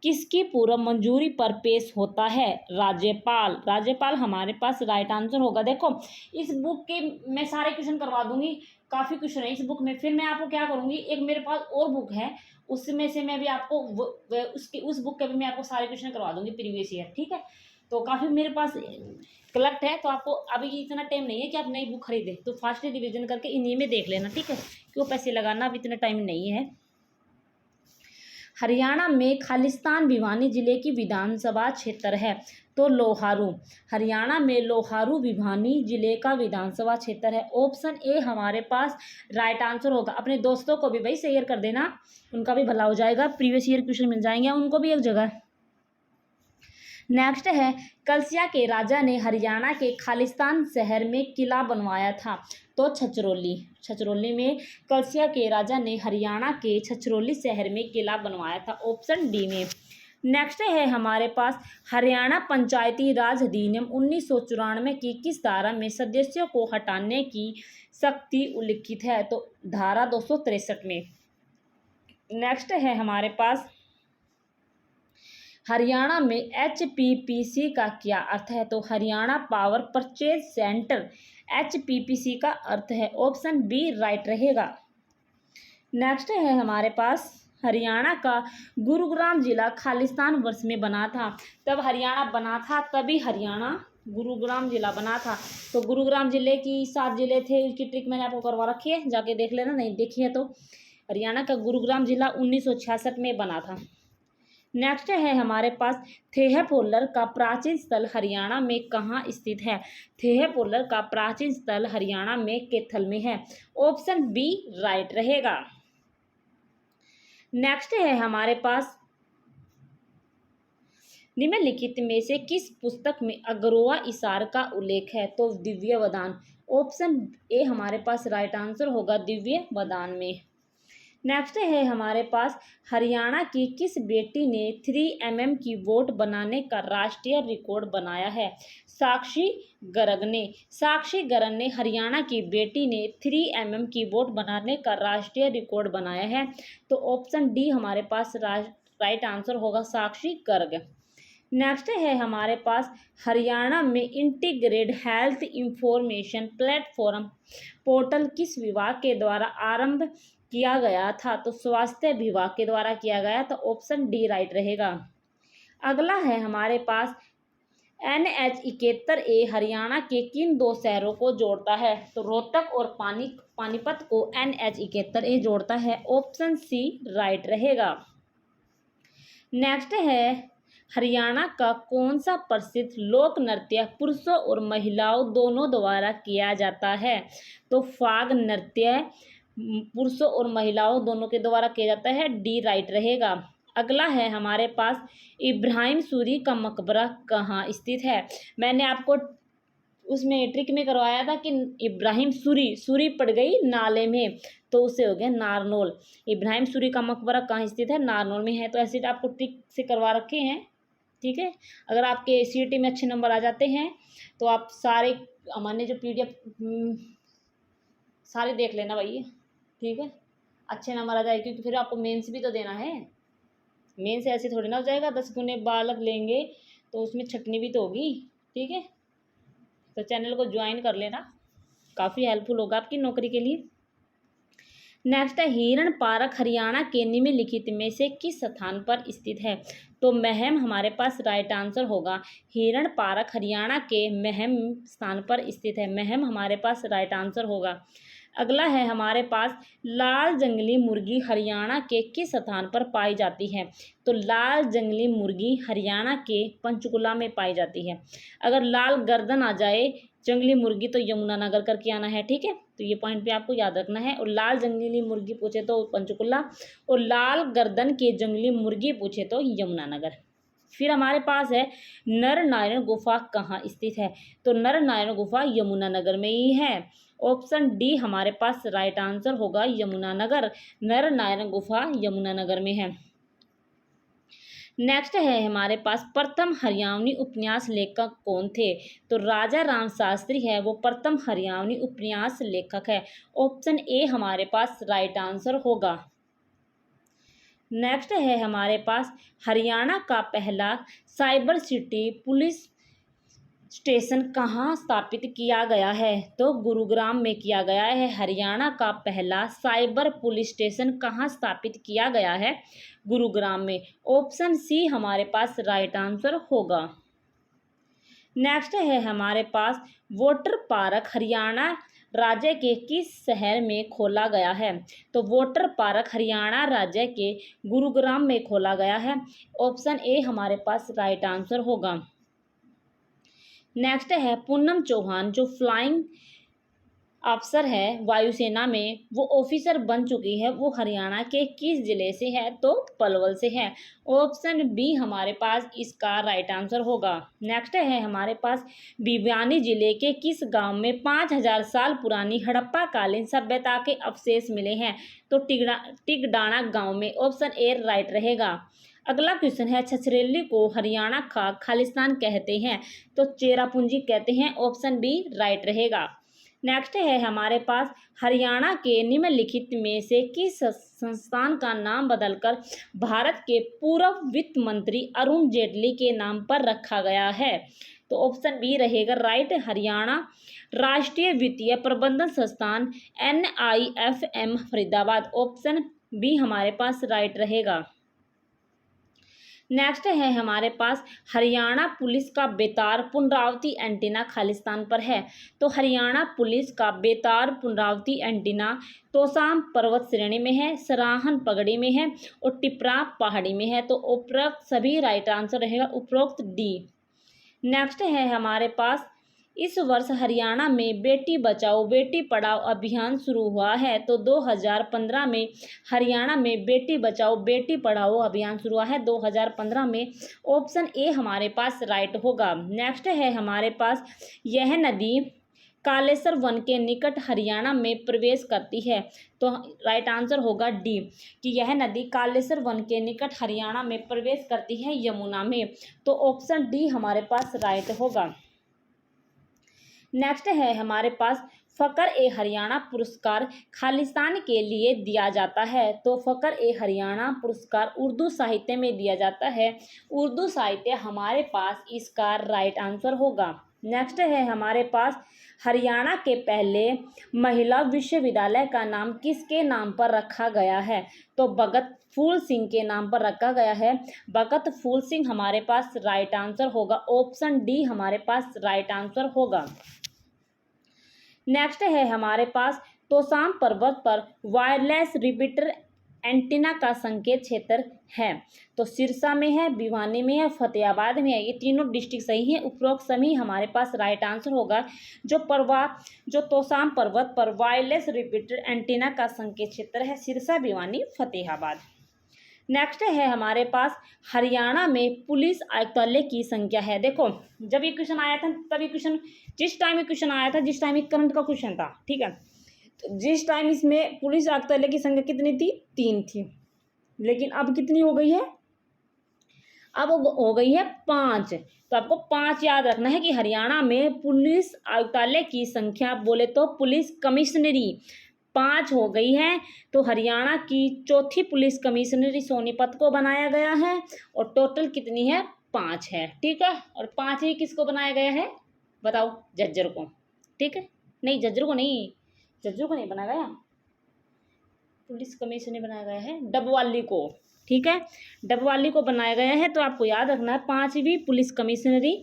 Speaker 1: किसकी पूर्व मंजूरी पर पेश होता है? राज्यपाल हमारे पास राइट आंसर होगा। देखो इस बुक के मैं सारे क्वेश्चन करवा दूंगी, काफ़ी क्वेश्चन है इस बुक में। फिर मैं आपको क्या करूंगी, एक मेरे पास और बुक है उसमें से मैं भी आपको उस बुक के भी मैं आपको सारे क्वेश्चन करवा दूंगी प्रीवियस ईयर। ठीक है, तो काफ़ी मेरे पास कलेक्ट है, तो आपको अभी इतना टाइम नहीं है कि आप नई बुक खरीदें, तो फास्टली रिवीजन करके इन्हीं में देख लेना, ठीक है, क्यों पैसे लगाना, अब इतना टाइम नहीं है। हरियाणा में खालिस्तान भिवानी जिले की विधानसभा क्षेत्र है, तो लोहारू। हरियाणा में लोहारू भिवानी जिले का विधानसभा क्षेत्र है। ऑप्शन ए हमारे पास राइट आंसर होगा। अपने दोस्तों को भी भाई शेयर कर देना, उनका भी भला हो जाएगा, प्रीवियस ईयर क्वेश्चन मिल जाएंगे उनको भी एक जगह। नेक्स्ट है, कलसिया के राजा ने हरियाणा के खालिस्तान शहर में किला बनवाया था, तो छछरौली। छछरौली में कलसिया के राजा ने हरियाणा के छछरौली शहर में किला बनवाया था, ऑप्शन डी में। नेक्स्ट है हमारे पास, हरियाणा पंचायती राज अधिनियम 1994 की किस धारा में सदस्यों को हटाने की शक्ति उल्लिखित है, तो धारा 263 में। नेक्स्ट है हमारे पास, हरियाणा में HPPC का क्या अर्थ है, तो Haryana power purchase centre HPPC का अर्थ है, ऑप्शन बी राइट रहेगा। नेक्स्ट है हमारे पास, हरियाणा का गुरुग्राम जिला खालिस्तान वर्ष में बना था, तब हरियाणा बना था तभी हरियाणा गुरुग्राम जिला बना था। तो गुरुग्राम जिले की 7 जिले थे, उसकी ट्रिक मैंने आपको करवा रखी है, जाके देख लेना, नहीं देखी है तो। हरियाणा का गुरुग्राम जिला 1966 में बना था। नेक्स्ट है हमारे पास, थेहपोलर का प्राचीन स्थल हरियाणा में कहाँ स्थित है, थेहपोलर का प्राचीन स्थल हरियाणा में कैथल में है, ऑप्शन बी राइट रहेगा। नेक्स्ट है हमारे पास, निम्नलिखित में से किस पुस्तक में अगरोआ इशार का उल्लेख है, तो दिव्य वदान, ऑप्शन ए हमारे पास राइट आंसर होगा, दिव्य वदान में। नेक्स्ट है हमारे पास, हरियाणा की किस बेटी ने 3 mm की बोट बनाने का राष्ट्रीय रिकॉर्ड बनाया है, साक्षी गर्ग ने। साक्षी गर्ग ने हरियाणा की बेटी ने 3 mm की बोट बनाने का राष्ट्रीय रिकॉर्ड बनाया है, तो ऑप्शन डी हमारे पास राइट आंसर होगा, साक्षी गर्ग। नेक्स्ट है हमारे पास, हरियाणा में integrated health information platform portal किस विभाग के द्वारा आरंभ किया गया था, तो स्वास्थ्य विभाग के द्वारा किया गया, तो ऑप्शन डी राइट रहेगा। अगला है हमारे पास, NH71A हरियाणा के किन 2 शहरों को जोड़ता है, तो रोहतक और पानीपत को NH71A जोड़ता है, ऑप्शन सी राइट रहेगा। नेक्स्ट है, हरियाणा का कौन सा प्रसिद्ध लोक नृत्य पुरुषों और महिलाओं दोनों द्वारा किया जाता है, तो फाग नृत्य पुरुषों और महिलाओं दोनों के द्वारा किया जाता है, डी राइट रहेगा। अगला है हमारे पास, इब्राहिम सूरी का मकबरा कहाँ स्थित है। मैंने आपको उसमें ट्रिक में करवाया था कि इब्राहिम सूरी पड़ गई नाले में, तो उससे हो गया नारनौल। इब्राहिम सूरी का मकबरा कहाँ स्थित है, नारनौल में है। तो ऐसे आपको ट्रिक से करवा रखे हैं, ठीक है। अगर आपके CET में अच्छे नंबर आ जाते हैं तो आप सारे हमारे जो PDF सारे देख लेना भाई, ठीक है, अच्छे नंबर आ जाए, क्योंकि फिर आपको मेंस भी तो देना है। मेंस ऐसे थोड़ी ना हो जाएगा, 10 गुने बालक लेंगे तो उसमें छटनी भी तो होगी, ठीक है। तो चैनल को ज्वाइन कर लेना, काफ़ी हेल्पफुल होगा आपकी नौकरी के लिए। नेक्स्ट है, हिरण पार्क हरियाणा के निम्नलिखित में से किस स्थान पर स्थित है, तो महम हमारे पास राइट आंसर होगा। हिरण पार्क हरियाणा के महम स्थान पर स्थित है, महम हमारे पास राइट आंसर होगा। अगला है हमारे पास, लाल जंगली मुर्गी हरियाणा के किस स्थान पर पाई जाती है, तो लाल जंगली मुर्गी हरियाणा के पंचकुला में पाई जाती है। अगर लाल गर्दन आ जाए जंगली मुर्गी तो यमुनानगर करके आना है, ठीक है, तो ये पॉइंट पे आपको याद रखना है। और लाल जंगली मुर्गी पूछे तो पंचकुला, और लाल गर्दन के जंगली मुर्गी पूछे तो यमुनानगर। फिर हमारे पास है, नर नारायण गुफा कहाँ स्थित है, तो नर नारायण गुफा यमुनानगर में ही है, ऑप्शन डी हमारे पास राइट आंसर होगा, यमुनानगर। नर नारायण गुफा यमुनानगर में है। नेक्स्ट है हमारे पास, प्रथम हरियाणवी उपन्यास लेखक कौन थे, तो राजा राम शास्त्री है वो प्रथम हरियाणवी उपन्यास लेखक है, ऑप्शन ए हमारे पास राइट आंसर होगा। नेक्स्ट है हमारे पास, हरियाणा का पहला साइबर सिटी पुलिस स्टेशन कहाँ स्थापित किया गया है, तो गुरुग्राम में किया गया है। हरियाणा का पहला साइबर पुलिस स्टेशन कहाँ स्थापित किया गया है, गुरुग्राम में, ऑप्शन सी हमारे पास राइट आंसर होगा। नेक्स्ट है हमारे पास वोटर पार्क हरियाणा राज्य के किस शहर में खोला गया है? तो वोटर पार्क हरियाणा राज्य के गुरुग्राम में खोला गया है। ऑप्शन ए हमारे पास राइट आंसर होगा। नेक्स्ट है पूनम चौहान जो फ्लाइंग अफसर है वायुसेना में, वो ऑफिसर बन चुकी है, वो हरियाणा के किस जिले से है? तो पलवल से है। ऑप्शन बी हमारे पास इसका राइट आंसर होगा। नेक्स्ट है हमारे पास भिवानी जिले के किस गांव में 5000 साल पुरानी हड़प्पा कालीन सभ्यता के अवशेष मिले हैं? तो टिगडाणा गांव में। ऑप्शन ए राइट रहेगा। अगला क्वेश्चन है छछरेली को हरियाणा का खालिस्तान कहते हैं? तो चेरापूंजी कहते हैं। ऑप्शन बी राइट रहेगा। नेक्स्ट है हमारे पास हरियाणा के निम्नलिखित में से किस संस्थान का नाम बदलकर भारत के पूर्व वित्त मंत्री अरुण जेटली के नाम पर रखा गया है? तो ऑप्शन बी रहेगा राइट। हरियाणा राष्ट्रीय वित्तीय प्रबंधन संस्थान NIFM फरीदाबाद। ऑप्शन बी हमारे पास राइट रहेगा। नेक्स्ट है हमारे पास हरियाणा पुलिस का बेतार पुनरावृत्ति एंटीना खालिस्तान पर है? तो हरियाणा पुलिस का बेतार पुनरावृत्ति एंटीना तोसाम पर्वत श्रेणी में है, सराहन पगड़ी में है और टिपरा पहाड़ी में है। तो उपरोक्त सभी राइट आंसर रहेगा, उपरोक्त डी। नेक्स्ट है हमारे पास इस वर्ष हरियाणा में बेटी बचाओ बेटी पढ़ाओ अभियान शुरू हुआ है? तो 2015 में हरियाणा में बेटी बचाओ बेटी पढ़ाओ अभियान शुरू हुआ है 2015 में। ऑप्शन ए हमारे पास राइट होगा। नेक्स्ट है हमारे पास यह नदी कालेसर वन के निकट हरियाणा में प्रवेश करती है? तो राइट आंसर होगा डी कि यह नदी कालेसर वन के निकट हरियाणा में प्रवेश करती है यमुना में। तो ऑप्शन डी हमारे पास राइट होगा। नेक्स्ट है हमारे पास फ़कर ए हरियाणा पुरस्कार खालिस्तान के लिए दिया जाता है? तो फ़कर ए हरियाणा पुरस्कार उर्दू साहित्य में दिया जाता है। उर्दू साहित्य हमारे पास इसका राइट आंसर होगा। नेक्स्ट है हमारे पास हरियाणा के पहले महिला विश्वविद्यालय का नाम किसके नाम पर रखा गया है? तो भगत फूल सिंह के नाम पर रखा गया है। भगत फूल सिंह हमारे पास राइट आंसर होगा। ऑप्शन डी हमारे पास राइट आंसर होगा। नेक्स्ट है हमारे पास तोसाम पर्वत पर वायरलेस रिपीटर एंटीना का संकेत क्षेत्र है? तो सिरसा में है, भिवानी में है, फतेहाबाद में है। ये तीनों डिस्ट्रिक्ट सही है, उपरोक्त सभी हमारे पास राइट आंसर होगा। जो तोसाम पर्वत पर वायरलेस रिपीटर एंटीना का संकेत क्षेत्र है सिरसा, भिवानी, फतेहाबाद। नेक्स्ट है हमारे पास हरियाणा में पुलिस आयुक्तालय की संख्या है? देखो जब ये क्वेश्चन आया था तब ये क्वेश्चन जिस टाइम ये क्वेश्चन आया था, जिस टाइम ये करंट का क्वेश्चन था, ठीक है, तो जिस टाइम इसमें पुलिस आयुक्तालय की संख्या कितनी थी? 3 थी। लेकिन अब कितनी हो गई है? अब हो गई है 5। तो आपको 5 याद रखना है कि हरियाणा में पुलिस आयुक्तालय की संख्या बोले तो पुलिस कमिश्नरी 5 हो गई है। तो हरियाणा की चौथी पुलिस कमिश्नरी सोनीपत को बनाया गया है और टोटल कितनी है? 5 है, ठीक है। और 5 ही किसको बनाया गया है बताओ? झज्जर को, ठीक है। नहीं झज्जर को नहीं, झज्जर को नहीं बनाया गया, पुलिस कमिश्नरी बनाया गया है डबवाली को, ठीक है, डबवाली को बनाया गया है। तो आपको याद रखना है 5वीं पुलिस कमिश्नरी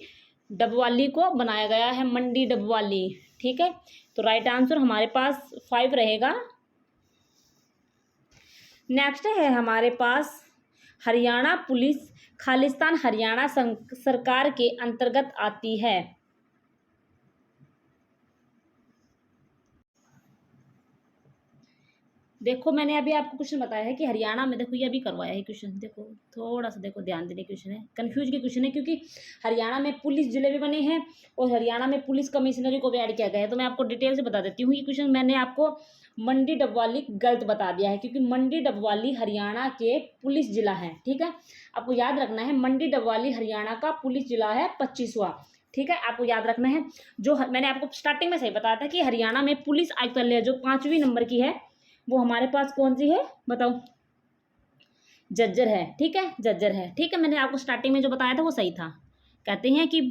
Speaker 1: डबवाली को बनाया गया है, मंडी डबवाली, ठीक है। तो राइट आंसर हमारे पास 5 रहेगा। नेक्स्ट है हमारे पास हरियाणा पुलिस खालिस्तान हरियाणा सरकार के अंतर्गत आती है? देखो मैंने अभी आपको क्वेश्चन बताया है कि हरियाणा में, देखो ये अभी करवाया है क्वेश्चन, देखो थोड़ा सा देखो ध्यान देने क्वेश्चन है, कंफ्यूज के क्वेश्चन है, क्योंकि हरियाणा में पुलिस जिले भी बने हैं और हरियाणा में पुलिस कमिश्नरी को भी ऐड किया गया है। तो मैं आपको डिटेल से बता देती हूँ। ये क्वेश्चन मैंने आपको मंडी डबवाली गलत बता दिया है, क्योंकि मंडी डबवाली हरियाणा के पुलिस जिला है, ठीक है। आपको याद रखना है मंडी डबवाली हरियाणा का पुलिस जिला है 25वां, ठीक है, आपको याद रखना है। जो मैंने आपको स्टार्टिंग में सही बताया था कि हरियाणा में पुलिस आयुक्तालय जो 5वीं नंबर की है वो हमारे पास कौन सी है बताओ? झज्जर है, ठीक है, झज्जर है, ठीक है। मैंने आपको स्टार्टिंग में जो बताया था वो सही था। कहते हैं कि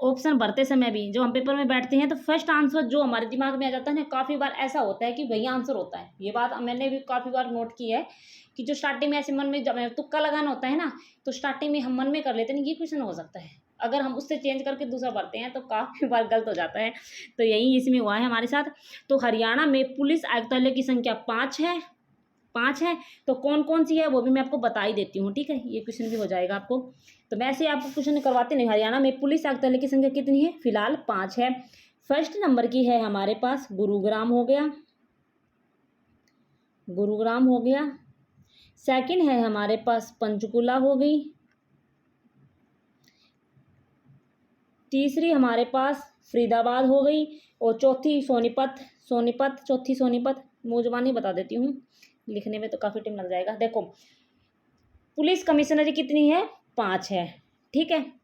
Speaker 1: ऑप्शन भरते समय भी जो हम पेपर में बैठते हैं तो फर्स्ट आंसर जो हमारे दिमाग में आ जाता है ना, काफ़ी बार ऐसा होता है कि वही आंसर होता है। ये बात मैंने भी काफ़ी बार नोट की है कि जो स्टार्टिंग में ऐसे मन में जब तुक्का लगाना होता है ना, तो स्टार्टिंग में हम मन में कर लेते हैं ये क्वेश्चन हो सकता है, अगर हम उससे चेंज करके दूसरा भरते हैं तो काफ़ी बार गलत हो जाता है। तो यही इसमें हुआ है हमारे साथ। तो हरियाणा में पुलिस आयुक्तालय की संख्या 5 है, 5 है। तो कौन कौन सी है वो भी मैं आपको बता ही देती हूँ, ठीक है, ये क्वेश्चन भी हो जाएगा आपको। तो वैसे आपको क्वेश्चन करवाते नहीं। हरियाणा में पुलिस आयुक्तालय की संख्या कितनी है? फिलहाल 5 है। फर्स्ट नंबर की है हमारे पास गुरुग्राम हो गया, गुरुग्राम हो गया। सेकंड है हमारे पास पंचकुला हो गई। तीसरी हमारे पास फरीदाबाद हो गई। और चौथी सोनीपत, सोनीपत, चौथी सोनीपत। मुझे बता देती हूँ, लिखने में तो काफ़ी टाइम लग जाएगा। देखो पुलिस कमिश्नरी कितनी है? 5 है, ठीक है।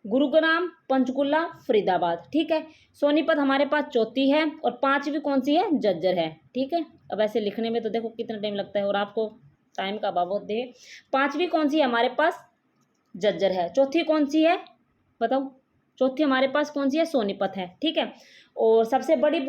Speaker 1: गुरुग्राम, पंचकुला, फरीदाबाद, ठीक है। सोनीपत हमारे पास चौथी है और 5वीं कौन सी है? झज्जर है, ठीक है। अब ऐसे लिखने में तो देखो कितना टाइम लगता है और आपको टाइम का अभाव होते हैं। 5वीं कौन सी है हमारे पास? झज्जर है। चौथी कौन सी है बताओ? चौथी हमारे पास कौन सी है? सोनीपत है, ठीक है। और सबसे बड़ी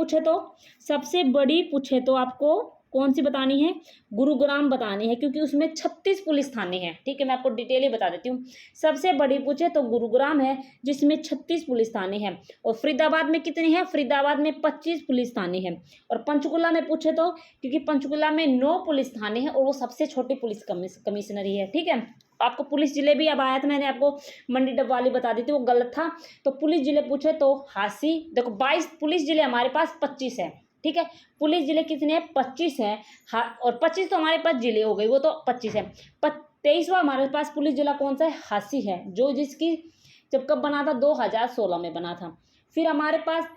Speaker 1: पूछे तो आपको कौन सी बतानी है? गुरुग्राम बतानी है, क्योंकि उसमें 36 पुलिस थाने हैं, ठीक है। मैं आपको डिटेल ही बता देती हूँ। सबसे बड़ी पूछे तो गुरुग्राम है, जिसमें 36 पुलिस थाने हैं। और फरीदाबाद में कितनी है? फरीदाबाद में 25 पुलिस थाने हैं। और पंचकुला में पूछे तो, क्योंकि पंचकुला में 9 पुलिस थाने हैं और वो सबसे छोटी पुलिस कमिश्नरी है, ठीक है। आपको पुलिस जिले भी अब आया था, मैंने आपको मंडी डबवाली बता दी थी, वो गलत था। तो पुलिस जिले पूछे तो हासी, देखो 22 पुलिस जिले हमारे पास 25 है, ठीक है। पुलिस जिले कितने हैं? 25 है। हाँ, और 25 तो हमारे पास जिले हो गई, वो तो 25 है। 23वां हमारे पास पुलिस जिला कौन सा है? हासी है, जो जिसकी जब कब बना था? 2016 में बना था। फिर हमारे पास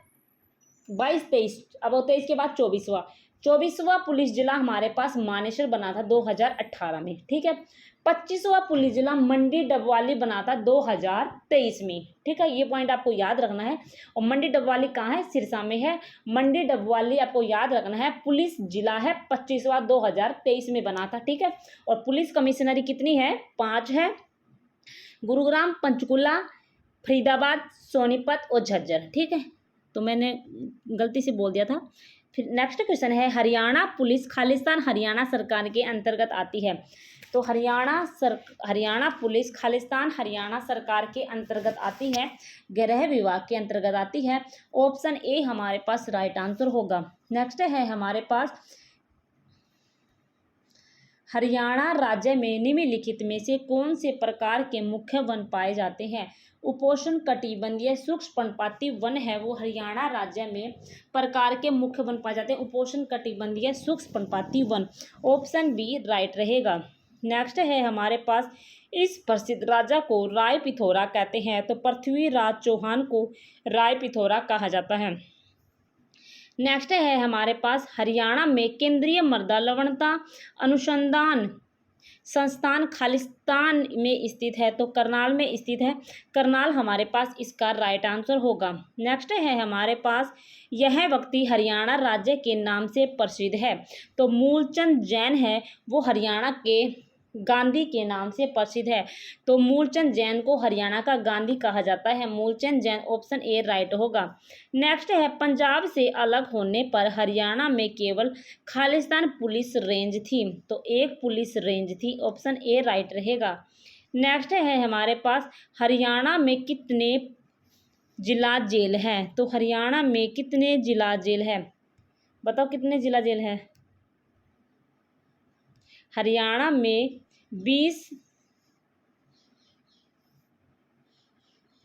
Speaker 1: 22, 23, अब 23 के बाद 24वां पुलिस जिला हमारे पास मानेसर बना था 2018 में, ठीक है। 25वां पुलिस जिला मंडी डबवाली बना था 2023 में, ठीक है। ये पॉइंट आपको याद रखना है। और मंडी डबवाली कहाँ है? सिरसा में है। मंडी डबवाली आपको याद रखना है, पुलिस जिला है। 25वां 2023 में बना था, ठीक है। और पुलिस कमिश्नरी कितनी है? 5 है। गुरुग्राम, पंचकुला, फरीदाबाद, सोनीपत और झज्जर, ठीक है। तो मैंने गलती से बोल दिया था। फिर नेक्स्ट क्वेश्चन है, हरियाणा पुलिस खालिस्तान हरियाणा सरकार के अंतर्गत आती है। तो हरियाणा पुलिस खालिस्तान हरियाणा सरकार के अंतर्गत आती है, गृह विभाग के अंतर्गत आती है। ऑप्शन ए हमारे पास राइट आंसर होगा। नेक्स्ट है हमारे पास, हरियाणा राज्य में निम्नलिखित में से कौन से प्रकार के मुख्य वन पाए जाते हैं? उपोष्ण कटिबंधीय शुष्क पर्णपाती वन है, वो हरियाणा राज्य में प्रकार के मुख्य वन पाए जाते हैं, उपोष्ण कटिबंधीय शुष्क पर्णपाती वन। ऑप्शन बी राइट रहेगा। नेक्स्ट है हमारे पास, इस प्रसिद्ध राजा को राय पिथौरा कहते हैं। तो पृथ्वीराज चौहान को राय पिथौरा कहा जाता है। नेक्स्ट है हमारे पास, हरियाणा में केंद्रीय मृदा लवणता अनुसंधान संस्थान खालिस्तान में स्थित है। तो करनाल में स्थित है, करनाल हमारे पास इसका राइट आंसर होगा। नेक्स्ट है हमारे पास, यह व्यक्ति हरियाणा राज्य के नाम से प्रसिद्ध है। तो मूलचंद जैन है, वो हरियाणा के गांधी के नाम से प्रसिद्ध है। तो मूलचंद जैन को हरियाणा का गांधी कहा जाता है। Moolchand Jain, option A right होगा। नेक्स्ट है, पंजाब से अलग होने पर हरियाणा में केवल खालिस्तान पुलिस रेंज थी। तो एक पुलिस रेंज थी, ऑप्शन ए राइट रहेगा। नेक्स्ट है हमारे पास, हरियाणा में कितने जिला जेल हैं? तो हरियाणा में कितने जिला जेल है? बताओ कितने जिला जेल है? हरियाणा में 20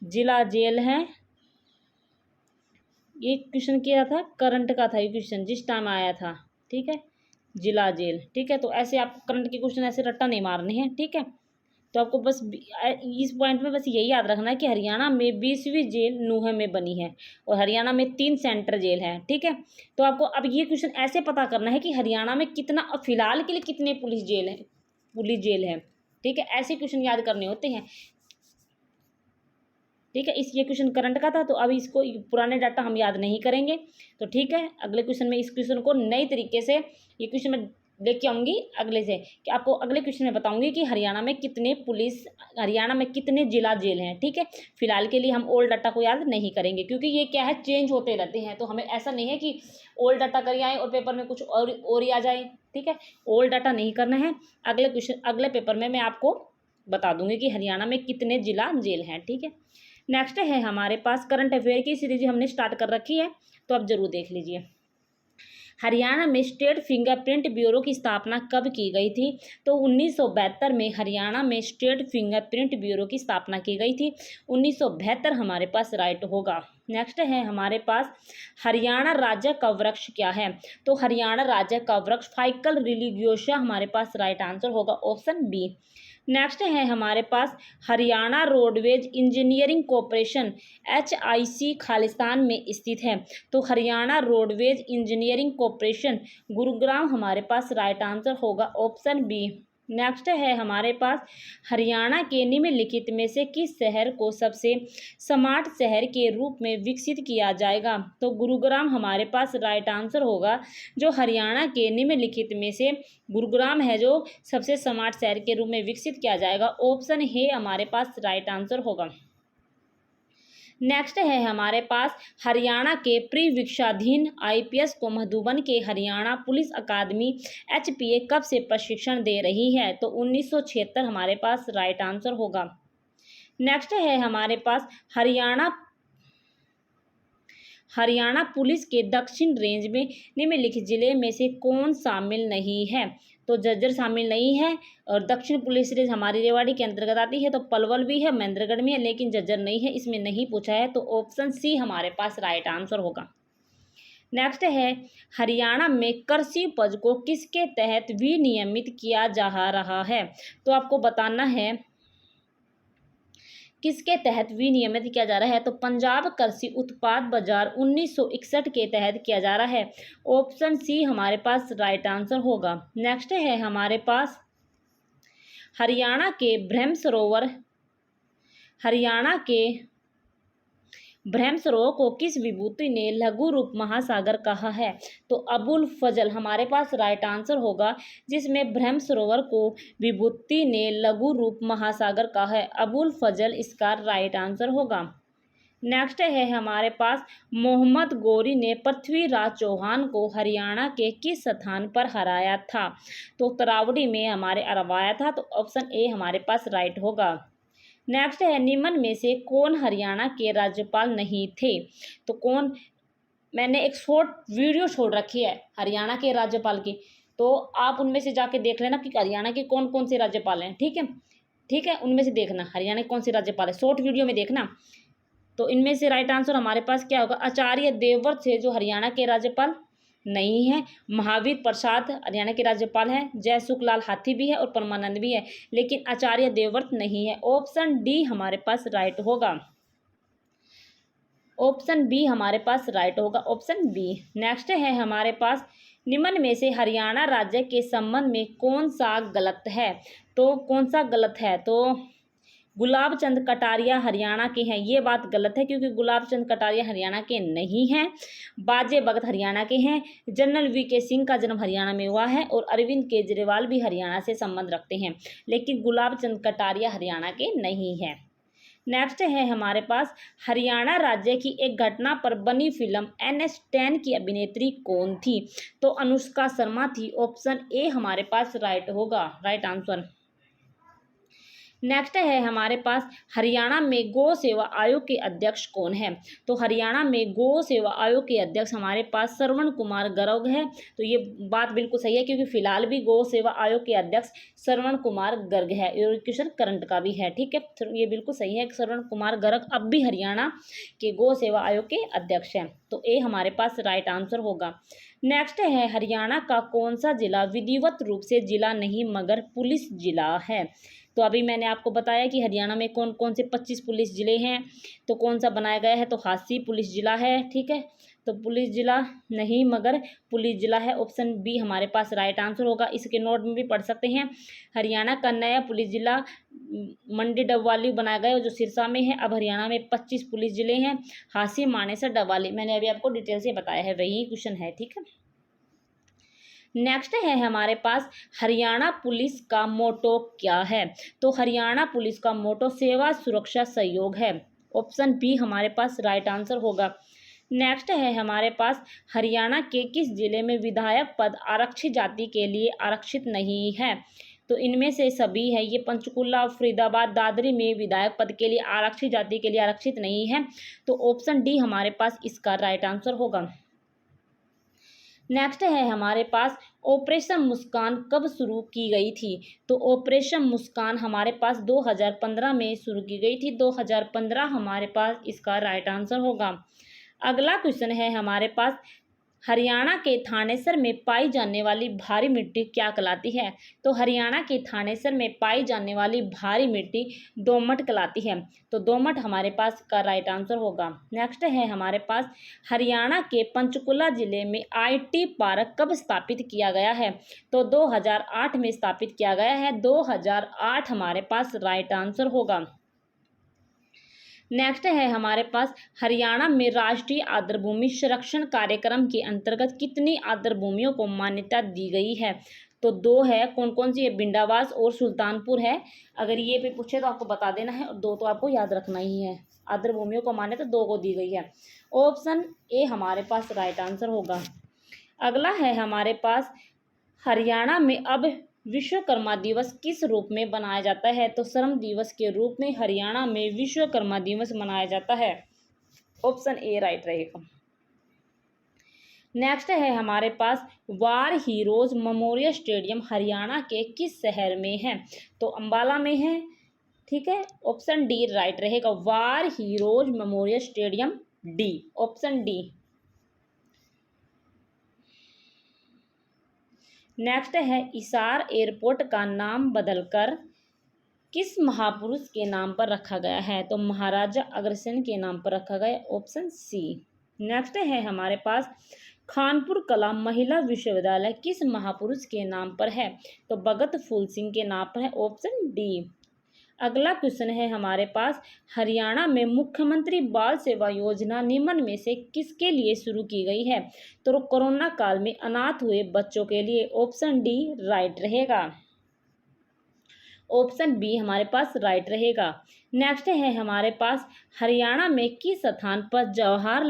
Speaker 1: जिला जेल है। ये क्वेश्चन किया था, करंट का था ये क्वेश्चन, जिस टाइम आया था, ठीक है, जिला जेल, ठीक है। तो ऐसे आप करंट के क्वेश्चन ऐसे रट्टा नहीं मारने हैं, ठीक है। तो आपको बस इस पॉइंट में बस यही याद रखना है कि हरियाणा में 20वीं जेल नूंह में बनी है और हरियाणा में 3 सेंट्रल जेल है, ठीक है। तो आपको अब ये क्वेश्चन ऐसे पता करना है कि हरियाणा में कितना फिलहाल के लिए कितने पुलिस जेल है, ठीक है। ऐसे क्वेश्चन याद करने होते हैं, ठीक है। ये क्वेश्चन करंट का था, तो अभी इसको पुराने डाटा हम याद नहीं करेंगे, तो ठीक है। अगले क्वेश्चन में इस क्वेश्चन को नई तरीके से ये क्वेश्चन में लेके आऊँगी अगले से, कि आपको अगले क्वेश्चन में बताऊंगी कि हरियाणा में कितने जिला जेल हैं, ठीक है। फिलहाल के लिए हम ओल्ड डाटा को याद नहीं करेंगे, क्योंकि ये क्या है, चेंज होते रहते हैं। तो हमें ऐसा नहीं है कि ओल्ड डाटा कर आए और पेपर में कुछ और ही आ जाए, ठीक है। ओल्ड डाटा नहीं करना है। अगले पेपर में मैं आपको बता दूंगी कि हरियाणा में कितने जिला जेल हैं, ठीक है। नेक्स्ट है हमारे पास करंट अफेयर की सीरीज हमने स्टार्ट कर रखी है, तो आप जरूर देख लीजिए। हरियाणा में स्टेट फिंगरप्रिंट ब्यूरो की स्थापना कब की गई थी? तो 1972 में हरियाणा में स्टेट फिंगरप्रिंट ब्यूरो की स्थापना की गई थी। 1972 हमारे पास राइट होगा। नेक्स्ट है हमारे पास हरियाणा राज्य का वृक्ष क्या है? तो हरियाणा राज्य का वृक्ष फाइकल रिलीजियोसा हमारे पास राइट आंसर होगा, ऑप्शन बी। नेक्स्ट है हमारे पास Haryana roadways engineering corporation HIC Khalistan में स्थित है। तो Haryana roadways engineering corporation Gurugram हमारे पास राइट आंसर होगा, ऑप्शन बी। नेक्स्ट है हमारे पास हरियाणा के निम्नलिखित में से किस शहर को सबसे स्मार्ट शहर के रूप में विकसित किया जाएगा? तो गुरुग्राम हमारे पास राइट आंसर होगा। जो हरियाणा के निम्नलिखित में से गुरुग्राम है जो सबसे स्मार्ट शहर के रूप में विकसित किया जाएगा, ऑप्शन ए हमारे पास राइट आंसर होगा। नेक्स्ट है हमारे पास हरियाणा के प्रशिक्षणाधीन IPS को मधुबन के हरियाणा पुलिस अकादमी HPA कब से प्रशिक्षण दे रही है? तो 1976 हमारे पास राइट आंसर होगा। नेक्स्ट है हमारे पास हरियाणा पुलिस के दक्षिण रेंज में निम्नलिखित जिले में से कौन शामिल नहीं है? तो झज्जर शामिल नहीं है, और दक्षिण पुलिस रेंज हमारी रेवाड़ी के अंतर्गत आती है। तो पलवल भी है, महेंद्रगढ़ में है, लेकिन झज्जर नहीं है, इसमें नहीं पूछा है, तो ऑप्शन सी हमारे पास राइट आंसर होगा। नेक्स्ट है हरियाणा में कृषि उपज को किसके तहत विनियमित किया जा रहा है? तो आपको बताना है किसके तहत विनियमित किया जा रहा है। तो पंजाब कृषि उत्पाद बाजार 1961 के तहत किया जा रहा है, ऑप्शन सी हमारे पास राइट आंसर होगा। नेक्स्ट है हमारे पास हरियाणा के ब्रह्म सरोवर को किस विभूति ने लघु रूप महासागर कहा है? तो अबुल फजल हमारे पास राइट आंसर होगा, जिसमें ब्रह्म सरोवर को विभूति ने लघु रूप महासागर कहा है, अबुल फजल इसका राइट आंसर होगा। नेक्स्ट है हमारे पास मोहम्मद गौरी ने पृथ्वीराज चौहान को हरियाणा के किस स्थान पर हराया था? तो तरावड़ी में हमारे हरवाया था, तो ऑप्शन ए हमारे पास राइट होगा। नेक्स्ट है निम्न में से कौन हरियाणा के राज्यपाल नहीं थे? तो कौन, मैंने एक शॉर्ट वीडियो छोड़ रखी है हरियाणा के राज्यपाल की, तो आप उनमें से जाके देख लेना कि हरियाणा के कौन कौन से राज्यपाल हैं। ठीक है, उनमें से देखना हरियाणा के कौन से राज्यपाल है, शॉर्ट वीडियो में देखना। तो इनमें से राइट आंसर हमारे पास क्या होगा? आचार्य देवव्रत थे जो हरियाणा के राज्यपाल नहीं है, महावीर प्रसाद हरियाणा के राज्यपाल हैं, जय सुखलाल हाथी भी है और परमानंद भी है, लेकिन आचार्य देवव्रत नहीं है, ऑप्शन डी हमारे पास राइट होगा, ऑप्शन बी हमारे पास राइट होगा, ऑप्शन बी। नेक्स्ट है हमारे पास निम्न में से हरियाणा राज्य के संबंध में कौन सा गलत है? तो कौन सा गलत है? तो गुलाब चंद कटारिया हरियाणा के हैं, ये बात गलत है क्योंकि गुलाब चंद कटारिया हरियाणा के नहीं हैं। बाजे भगत हरियाणा के हैं, जनरल VK सिंह का जन्म हरियाणा में हुआ है, और अरविंद केजरीवाल भी हरियाणा से संबंध रखते हैं, लेकिन गुलाब चंद कटारिया हरियाणा के नहीं हैं। नेक्स्ट है हमारे पास हरियाणा राज्य की एक घटना पर बनी फिल्म NH10 की अभिनेत्री कौन थी? तो अनुष्का शर्मा थी, ऑप्शन ए हमारे पास राइट होगा, राइट आंसर। नेक्स्ट है हमारे पास हरियाणा में गौ सेवा आयोग के अध्यक्ष कौन है? तो हरियाणा में गौ सेवा आयोग के अध्यक्ष हमारे पास श्रवण कुमार गर्ग है, तो ये बात बिल्कुल सही है क्योंकि फिलहाल भी गौ सेवा आयोग के अध्यक्ष श्रवण कुमार गर्ग है, ये क्वेश्चन करंट का भी है। ठीक है, तो ये बिल्कुल सही है, श्रवण कुमार गर्ग अब भी हरियाणा के गौ सेवा आयोग के अध्यक्ष हैं, तो ए हमारे पास राइट आंसर होगा। नेक्स्ट है हरियाणा का कौन सा जिला विधिवत रूप से जिला नहीं मगर पुलिस जिला है? तो अभी मैंने आपको बताया कि हरियाणा में कौन कौन से 25 पुलिस जिले हैं, तो कौन सा बनाया गया है? तो हांसी पुलिस जिला है। ठीक है, तो पुलिस जिला नहीं मगर पुलिस जिला है, ऑप्शन बी हमारे पास राइट आंसर होगा। इसके नोट में भी पढ़ सकते हैं, हरियाणा का नया पुलिस जिला मंडी डबवाली बनाया गया जो सिरसा में है। अब हरियाणा में 25 पुलिस जिले हैं, हांसी मानेसर डबवाली, मैंने अभी आपको डिटेल से बताया है, वही क्वेश्चन है। ठीक है, नेक्स्ट है हमारे पास हरियाणा पुलिस का मोटो क्या है? तो हरियाणा पुलिस का मोटो सेवा सुरक्षा सहयोग है, ऑप्शन बी हमारे पास राइट आंसर होगा। नेक्स्ट है हमारे पास हरियाणा के किस जिले में विधायक पद आरक्षित जाति के लिए आरक्षित नहीं है? तो इनमें से सभी है ये पंचकुला फरीदाबाद दादरी में विधायक पद के लिए आरक्षित जाति के लिए आरक्षित नहीं है। तो ऑप्शन डी हमारे पास इसका राइट आंसर होगा। नेक्स्ट है हमारे पास ऑपरेशन मुस्कान कब शुरू की गई थी। तो ऑपरेशन मुस्कान हमारे पास 2015 में शुरू की गई थी। 2015 हमारे पास इसका राइट आंसर होगा। अगला क्वेश्चन है हमारे पास हरियाणा के थानेसर में पाई जाने वाली भारी मिट्टी क्या कहलाती है। तो हरियाणा के थानेसर में पाई जाने वाली भारी मिट्टी दोमट कहलाती है। तो दोमट हमारे पास का राइट आंसर होगा। नेक्स्ट है हमारे पास हरियाणा के पंचकुला जिले में IT पार्क कब स्थापित किया गया है। तो 2008 में स्थापित किया गया है। 2008 हमारे पास राइट आंसर होगा। नेक्स्ट है हमारे पास हरियाणा में राष्ट्रीय आर्द्रभूमि संरक्षण कार्यक्रम के अंतर्गत कितनी आर्द्रभूमियों को मान्यता दी गई है। तो 2 है। कौन कौन सी है, बिंडावास और सुल्तानपुर है। अगर ये पे पूछे तो आपको बता देना है और 2 तो आपको याद रखना ही है। आर्द्रभूमियों को मान्यता 2 को दी गई है। ऑप्शन ए हमारे पास राइट आंसर होगा। अगला है हमारे पास हरियाणा में अब विश्वकर्मा दिवस किस रूप में मनाया जाता है। तो श्रम दिवस के रूप में हरियाणा में विश्वकर्मा दिवस मनाया जाता है। ऑप्शन ए राइट रहेगा। नेक्स्ट है हमारे पास वार हीरोज मेमोरियल स्टेडियम हरियाणा के किस शहर में है। तो अंबाला में है। ठीक है, ऑप्शन डी राइट रहेगा। War heroes memorial stadium D, option D. Next है हिसार एयरपोर्ट का नाम बदलकर किस महापुरुष के नाम पर रखा गया है। तो महाराजा अग्रसेन के नाम पर रखा गया, ऑप्शन सी। नेक्स्ट है हमारे पास खानपुर कला महिला विश्वविद्यालय किस महापुरुष के नाम पर है। तो भगत फूल सिंह के नाम पर है, ऑप्शन डी। अगला क्वेश्चन है हमारे पास हरियाणा में मुख्यमंत्री बाल सेवा योजना निम्न में से किसके लिए शुरू की गई है। तो कोरोना काल में अनाथ हुए बच्चों के लिए, ऑप्शन डी राइट रहेगा। ऑप्शन बी हमारे पास राइट रहेगा। नेक्स्ट है हमारे पास हरियाणा में किस स्थान पर जवाहर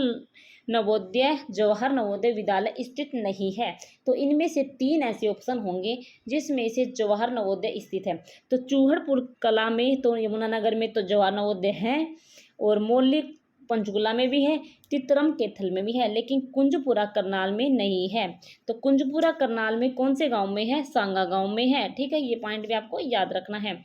Speaker 1: नवोदय विद्यालय स्थित नहीं है। तो इनमें से 3 ऐसे ऑप्शन होंगे जिसमें से जवाहर नवोदय स्थित है। तो चूहड़पुर कला में, तो यमुनानगर में तो जवाहर नवोदय है, और मौलिक पंचकुला में भी है, तितरम कैथल में भी है, लेकिन कुंजपुरा करनाल में नहीं है। तो कुंजपुरा करनाल में कौन से गांव में है, सांगा गांव में है। ठीक है, ये पॉइंट भी आपको याद रखना है।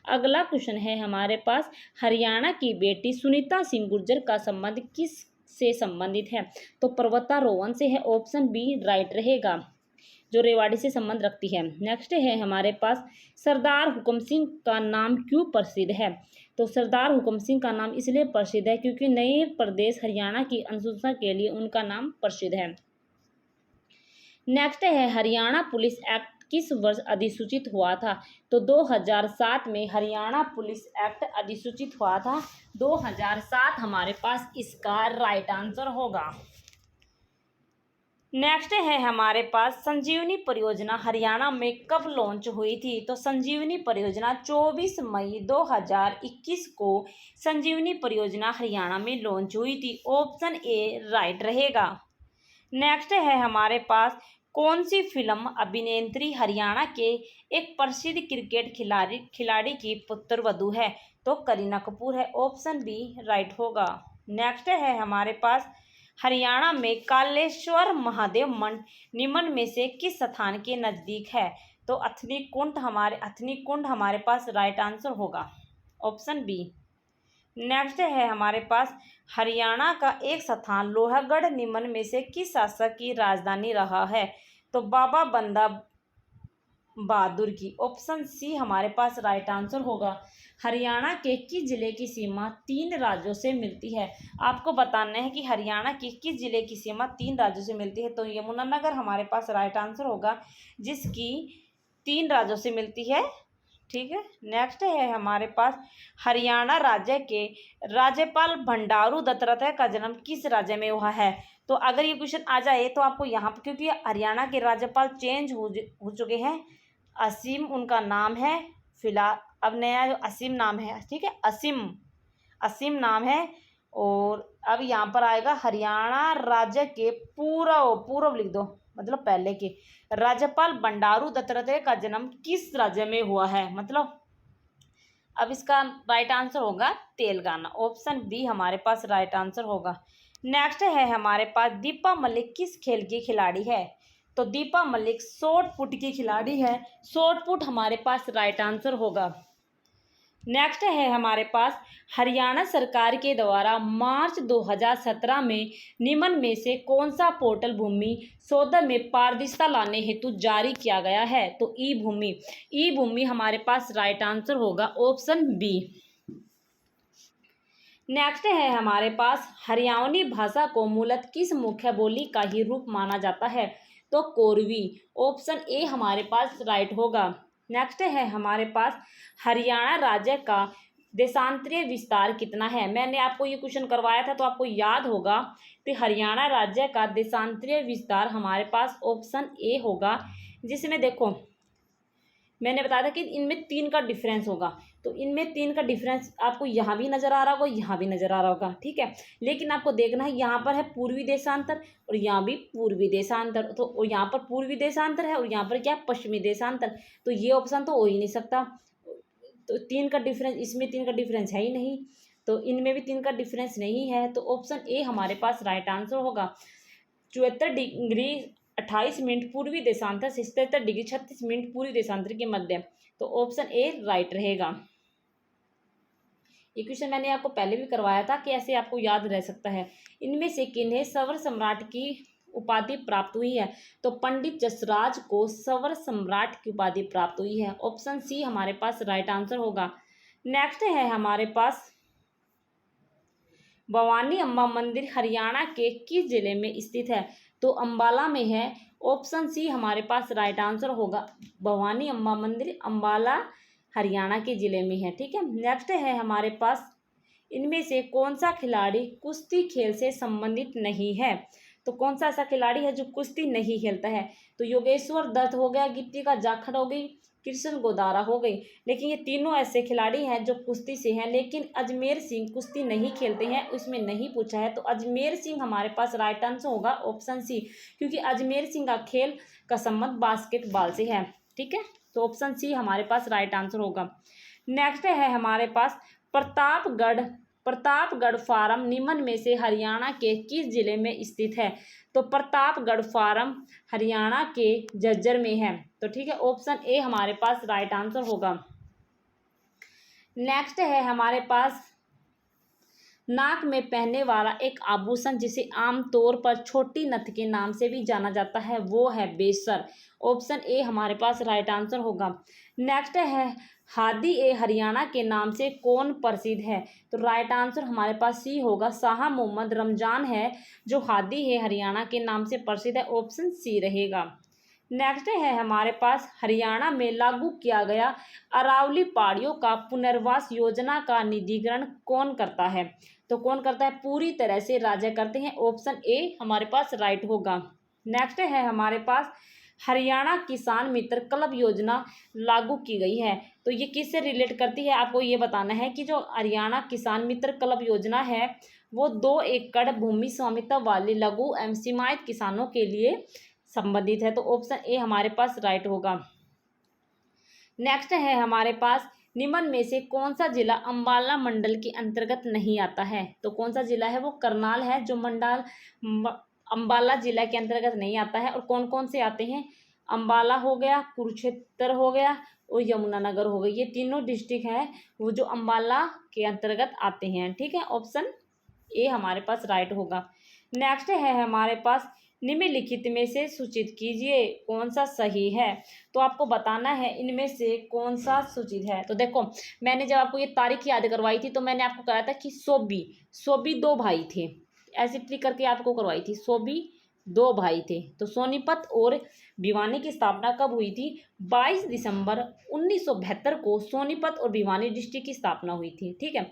Speaker 1: अगला क्वेश्चन है हमारे पास हरियाणा की बेटी सुनीता सिंह गुर्जर का संबंध किस से संबंधित है। तो पर्वतारोहण से है, ऑप्शन बी राइट रहेगा, जो रेवाड़ी से संबंध रखती है। नेक्स्ट है हमारे पास सरदार हुकम सिंह का नाम क्यों प्रसिद्ध है। तो सरदार हुकम सिंह का नाम इसलिए प्रसिद्ध है क्योंकि नए प्रदेश हरियाणा की अनुशंसा के लिए उनका नाम प्रसिद्ध है। नेक्स्ट है हरियाणा पुलिस एक्ट किस वर्ष अधिसूचित हुआ था। तो 2007 में हरियाणा पुलिस एक्ट अधिसूचित हुआ था। 2007 हमारे पास इसका राइट आंसर होगा। नेक्स्ट है हमारे पास संजीवनी परियोजना हरियाणा में कब लॉन्च हुई थी। तो संजीवनी परियोजना 24 मई 2021 को संजीवनी परियोजना हरियाणा में लॉन्च हुई थी, ऑप्शन ए राइट रहेगा। नेक्स्ट है हमारे पास कौन सी फिल्म अभिनेत्री हरियाणा के एक प्रसिद्ध क्रिकेट खिलाड़ी की पुत्रवधू है। तो करीना कपूर है, ऑप्शन बी राइट होगा। नेक्स्ट है हमारे पास हरियाणा में कालेश्वर महादेव मंदिर निम्न में से किस स्थान के नज़दीक है। तो अथनी कुंड हमारे पास राइट आंसर होगा, ऑप्शन बी। नेक्स्ट है हमारे पास हरियाणा का एक स्थान लोहागढ़ निम्न में से किस शासक की राजधानी रहा है। तो बाबा बंदा बहादुर की, ऑप्शन सी हमारे पास राइट आंसर होगा। हरियाणा के किस जिले की सीमा 3 राज्यों से मिलती है। आपको बताना है कि हरियाणा के किस जिले की सीमा 3 राज्यों से मिलती है। तो यमुनानगर हमारे पास राइट आंसर होगा, जिसकी 3 राज्यों से मिलती है। ठीक है, नेक्स्ट है हमारे पास हरियाणा राज्य के राज्यपाल बंडारू दत्तात्रेय का जन्म किस राज्य में हुआ है। तो अगर ये क्वेश्चन आ जाए तो आपको यहाँ पर, क्योंकि हरियाणा के राज्यपाल चेंज हो चुके हैं, असीम उनका नाम है फिलहाल, अब नया जो असीम नाम है, ठीक है, असीम नाम है। और अब यहाँ पर आएगा हरियाणा राज्य के पूर्व लिख दो, मतलब पहले के। राज्यपाल बंडारू दत्तात्रेय का जन्म किस राज्य में हुआ है, मतलब अब इसका राइट आंसर होगा तेलंगाना। ऑप्शन बी हमारे पास राइट आंसर होगा। नेक्स्ट है हमारे पास दीपा मलिक किस खेल की खिलाड़ी है, तो दीपा मलिक शॉर्ट पुट की खिलाड़ी है। शॉर्ट पुट हमारे पास राइट आंसर होगा। नेक्स्ट है हमारे पास हरियाणा सरकार के द्वारा मार्च 2017 में निम्न में से कौन सा पोर्टल भूमि सौदे में पारदर्शिता लाने हेतु जारी किया गया है, तो ई भूमि। ई भूमि हमारे पास राइट आंसर होगा, ऑप्शन बी। नेक्स्ट है हमारे पास हरियाणवी भाषा को मूलतः किस मुख्य बोली का ही रूप माना जाता है, तो कोरवी। ऑप्शन ए हमारे पास राइट होगा। नेक्स्ट है हमारे पास हरियाणा राज्य का देशांतरीय विस्तार कितना है। मैंने आपको ये क्वेश्चन करवाया था तो आपको याद होगा कि हरियाणा राज्य का देशांतरीय विस्तार हमारे पास ऑप्शन ए होगा, जिसमें देखो मैंने बताया था कि इनमें 3 का डिफरेंस होगा। तो इनमें 3 का डिफरेंस आपको यहाँ भी नज़र आ रहा होगा, यहाँ भी नज़र आ रहा होगा, ठीक है। लेकिन आपको देखना है यहाँ पर है पूर्वी देशांतर और यहाँ भी पूर्वी देशांतर, तो और यहाँ पर पूर्वी देशांतर है और यहाँ पर क्या पश्चिमी देशांतर, तो ये ऑप्शन तो हो ही नहीं सकता। तो 3 का डिफरेंस, इसमें 3 का डिफरेंस है ही नहीं, तो इनमें भी 3 का डिफरेंस नहीं है, तो ऑप्शन ए हमारे पास राइट आंसर होगा। 74 डिग्री 28 मिनट पूर्वी देशांतर से 77 डिग्री 36 मिनट पूर्वी देशांतर के मध्य, तो ऑप्शन ए राइट रहेगा। ये क्वेश्चन मैंने आपको पहले भी करवाया था कि ऐसे आपको याद रह सकता है। इनमें से किन्हें सवर सम्राट की उपाधि प्राप्त हुई है, तो पंडित जसराज को सवर सम्राट की उपाधि प्राप्त हुई है। ऑप्शन सी हमारे पास राइट आंसर होगा। नेक्स्ट है हमारे पास भवानी अम्बा मंदिर हरियाणा के किस जिले में स्थित है, तो अंबाला में है। ऑप्शन सी हमारे पास राइट आंसर होगा। भवानी अम्बा मंदिर अंबाला हरियाणा के जिले में है, ठीक है। नेक्स्ट है हमारे पास इनमें से कौन सा खिलाड़ी कुश्ती खेल से संबंधित नहीं है, तो कौन सा ऐसा खिलाड़ी है जो कुश्ती नहीं खेलता है, तो योगेश्वर दत्त हो गया, गीतिका जाखड़ हो गई, कृष्ण गोदारा हो गई। लेकिन ये तीनों ऐसे खिलाड़ी हैं जो कुश्ती से हैं, लेकिन अजमेर सिंह कुश्ती नहीं खेलते हैं, उसमें नहीं पूछा है, तो अजमेर सिंह हमारे पास राइट आंसर होगा, ऑप्शन सी, क्योंकि अजमेर सिंह का खेल का संबंध बास्केटबॉल से है, ठीक है। तो ऑप्शन सी हमारे पास राइट आंसर होगा। नेक्स्ट है हमारे पास प्रतापगढ़ फार्म निम्न में से हरियाणा के किस जिले में स्थित है, तो प्रतापगढ़ फार्म हरियाणा के झज्जर में है, तो ठीक है। ऑप्शन ए हमारे पास राइट आंसर होगा। नेक्स्ट है हमारे पास नाक में पहनने वाला एक आभूषण जिसे आमतौर पर छोटी नथ के नाम से भी जाना जाता है, वो है बेसर। ऑप्शन ए हमारे पास राइट आंसर होगा। नेक्स्ट है हादी ए हरियाणा के नाम से कौन प्रसिद्ध है, तो राइट आंसर हमारे पास सी होगा। शाह मोहम्मद रमजान है जो हादी ए हरियाणा के नाम से प्रसिद्ध है, ऑप्शन सी रहेगा। नेक्स्ट है हमारे पास हरियाणा में लागू किया गया अरावली पहाड़ियों का पुनर्वास योजना का निधिकरण कौन करता है, तो कौन करता है, पूरी तरह से राज्य करते हैं। ऑप्शन ए हमारे पास राइट होगा। नेक्स्ट है हमारे पास हरियाणा किसान मित्र क्लब योजना लागू की गई है, तो ये किससे रिलेट करती है, आपको ये बताना है कि जो हरियाणा किसान मित्र क्लब योजना है वो 2 एकड़ भूमि स्वामित्व वाले लघु एवं सीमांत किसानों के लिए संबंधित है, तो ऑप्शन ए हमारे पास राइट होगा। नेक्स्ट है हमारे पास निम्न में से कौन सा जिला अंबाला मंडल के अंतर्गत नहीं आता है, तो कौन सा जिला है, वो करनाल है जो मंडल अंबाला जिला के अंतर्गत नहीं आता है। और कौन कौन से आते हैं, अंबाला हो गया, कुरुक्षेत्र हो गया और यमुनानगर हो गई, ये तीनों डिस्ट्रिक्ट हैं वो जो अंबाला के अंतर्गत आते हैं, ठीक है। ऑप्शन ए हमारे पास राइट होगा। नेक्स्ट है हमारे पास निम्नलिखित में से सूचित कीजिए कौन सा सही है, तो आपको बताना है इनमें से कौन सा सूचित है। तो देखो मैंने जब आपको ये तारीख याद करवाई थी तो मैंने आपको कराया था कि सोबी 2 भाई थे, ऐसी ट्रिक करके आपको करवाई थी। सोबी 2 भाई थे, तो सोनीपत और भिवानी की स्थापना कब हुई थी, 22 दिसंबर 1972 को सोनीपत और भिवानी डिस्ट्रिक्ट की स्थापना हुई थी, ठीक है।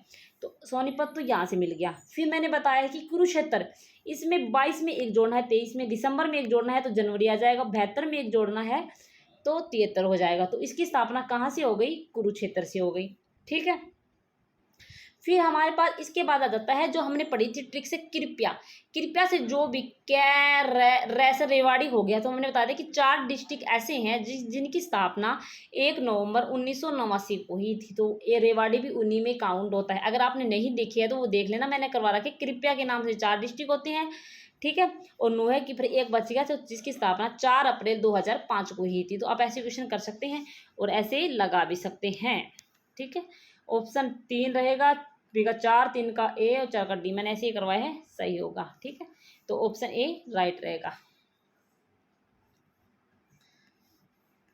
Speaker 1: तो सोनीपत तो यहाँ से मिल गया। फिर मैंने बताया कि कुरुक्षेत्र, इसमें 22 में 1 जोड़ना है, 23 में, दिसंबर में 1 जोड़ना है तो जनवरी आ जाएगा, 72 में 1 जोड़ना है तो 73 हो जाएगा। तो इसकी स्थापना कहाँ से हो गई, कुरुक्षेत्र से हो गई, ठीक है। फिर हमारे पास इसके बाद आ जाता है जो हमने पढ़ी थी ट्रिक से कृपया। कृपया से जो भी कैर रेवाड़ी हो गया। तो हमने बताया था कि 4 डिस्ट्रिक्ट ऐसे हैं जिनकी स्थापना 1 नवंबर 1989 को ही थी। तो ये रेवाड़ी भी उन्हीं में काउंट होता है। अगर आपने नहीं देखी है तो वो देख लेना, मैंने करवा रखा है। कृपया के नाम से 4 डिस्ट्रिक्ट होते हैं, ठीक है। और नूहे की फिर एक बच गया तो जिसकी स्थापना 4 अप्रैल 2005 को ही थी। तो आप ऐसे क्वेश्चन कर सकते हैं और ऐसे ही लगा भी सकते हैं, ठीक है। ऑप्शन 3 रहेगा, बी का 4, 3 का ए और 4 का डी, मैंने ऐसे ही करवाया है, सही होगा, ठीक है। तो ऑप्शन ए राइट रहेगा।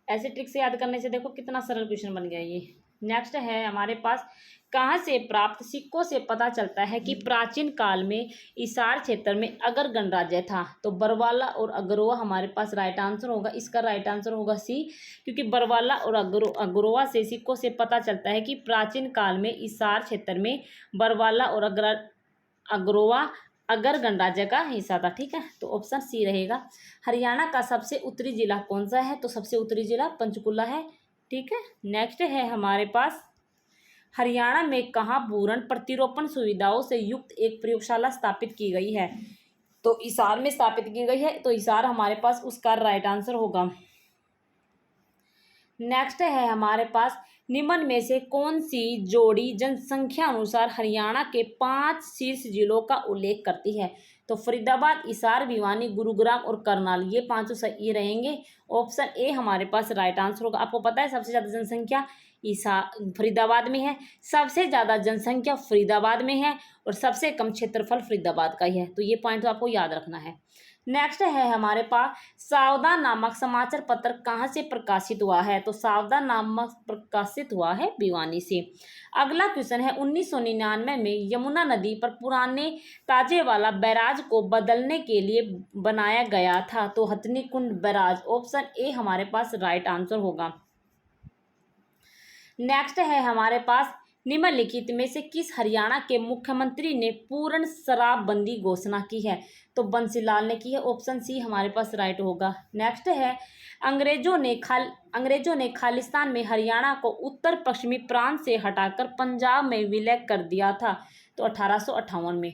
Speaker 1: ऐसे ट्रिक से याद करने से देखो कितना सरल क्वेश्चन बन गया ये। नेक्स्ट है हमारे पास, कहाँ से प्राप्त सिक्कों से पता चलता है कि प्राचीन काल में इसार क्षेत्र में अगर गणराज्य था। तो बरवाला और अग्रवा हमारे पास राइट आंसर होगा। इसका राइट आंसर होगा सी, क्योंकि बरवाला और अग्रवा से सिक्कों से पता चलता है कि प्राचीन काल में इसार क्षेत्र में बरवाला और अग्रवा अगर गणराज्य का हिस्सा था, ठीक है। तो ऑप्शन सी रहेगा। हरियाणा का सबसे उत्तरी जिला कौन सा है? तो सबसे उत्तरी जिला पंचकुला है, ठीक है। नेक्स्ट है हमारे पास, हरियाणा में कहाँ भ्रूण प्रतिरोपण सुविधाओं से युक्त एक प्रयोगशाला स्थापित की गई है? तो हिसार में स्थापित की गई है। तो हिसार हमारे पास उसका राइट आंसर होगा। नेक्स्ट है हमारे पास, निम्न में से कौन सी जोड़ी जनसंख्या अनुसार हरियाणा के 5 शीर्ष जिलों का उल्लेख करती है? तो फरीदाबाद, हिसार, भिवानी, गुरुग्राम और करनाल, ये 5 सही रहेंगे। ऑप्शन ए हमारे पास राइट आंसर होगा। आपको पता है सबसे ज़्यादा जनसंख्या फरीदाबाद में है, सबसे ज़्यादा जनसंख्या फरीदाबाद में है और सबसे कम क्षेत्रफल फरीदाबाद का ही है। तो ये पॉइंट तो आपको याद रखना है। नेक्स्ट है हमारे पास, सावधान नामक समाचार पत्र कहाँ से प्रकाशित हुआ है? तो सावधान नामक प्रकाशित हुआ है भिवानी से। अगला क्वेश्चन है, 1999 में यमुना नदी पर पुराने ताजेवाला बैराज को बदलने के लिए बनाया गया था। तो हथनी कुंड बैराज, ऑप्शन ए हमारे पास राइट आंसर होगा। नेक्स्ट है हमारे पास, निम्नलिखित में से किस हरियाणा के मुख्यमंत्री ने पूर्ण शराबबंदी घोषणा की है? तो बंसीलाल ने की है। ऑप्शन सी हमारे पास राइट होगा। नेक्स्ट है, अंग्रेजों ने खालिस्तान में हरियाणा को उत्तर पश्चिमी प्रांत से हटाकर पंजाब में विलय कर दिया था। तो 1858 में,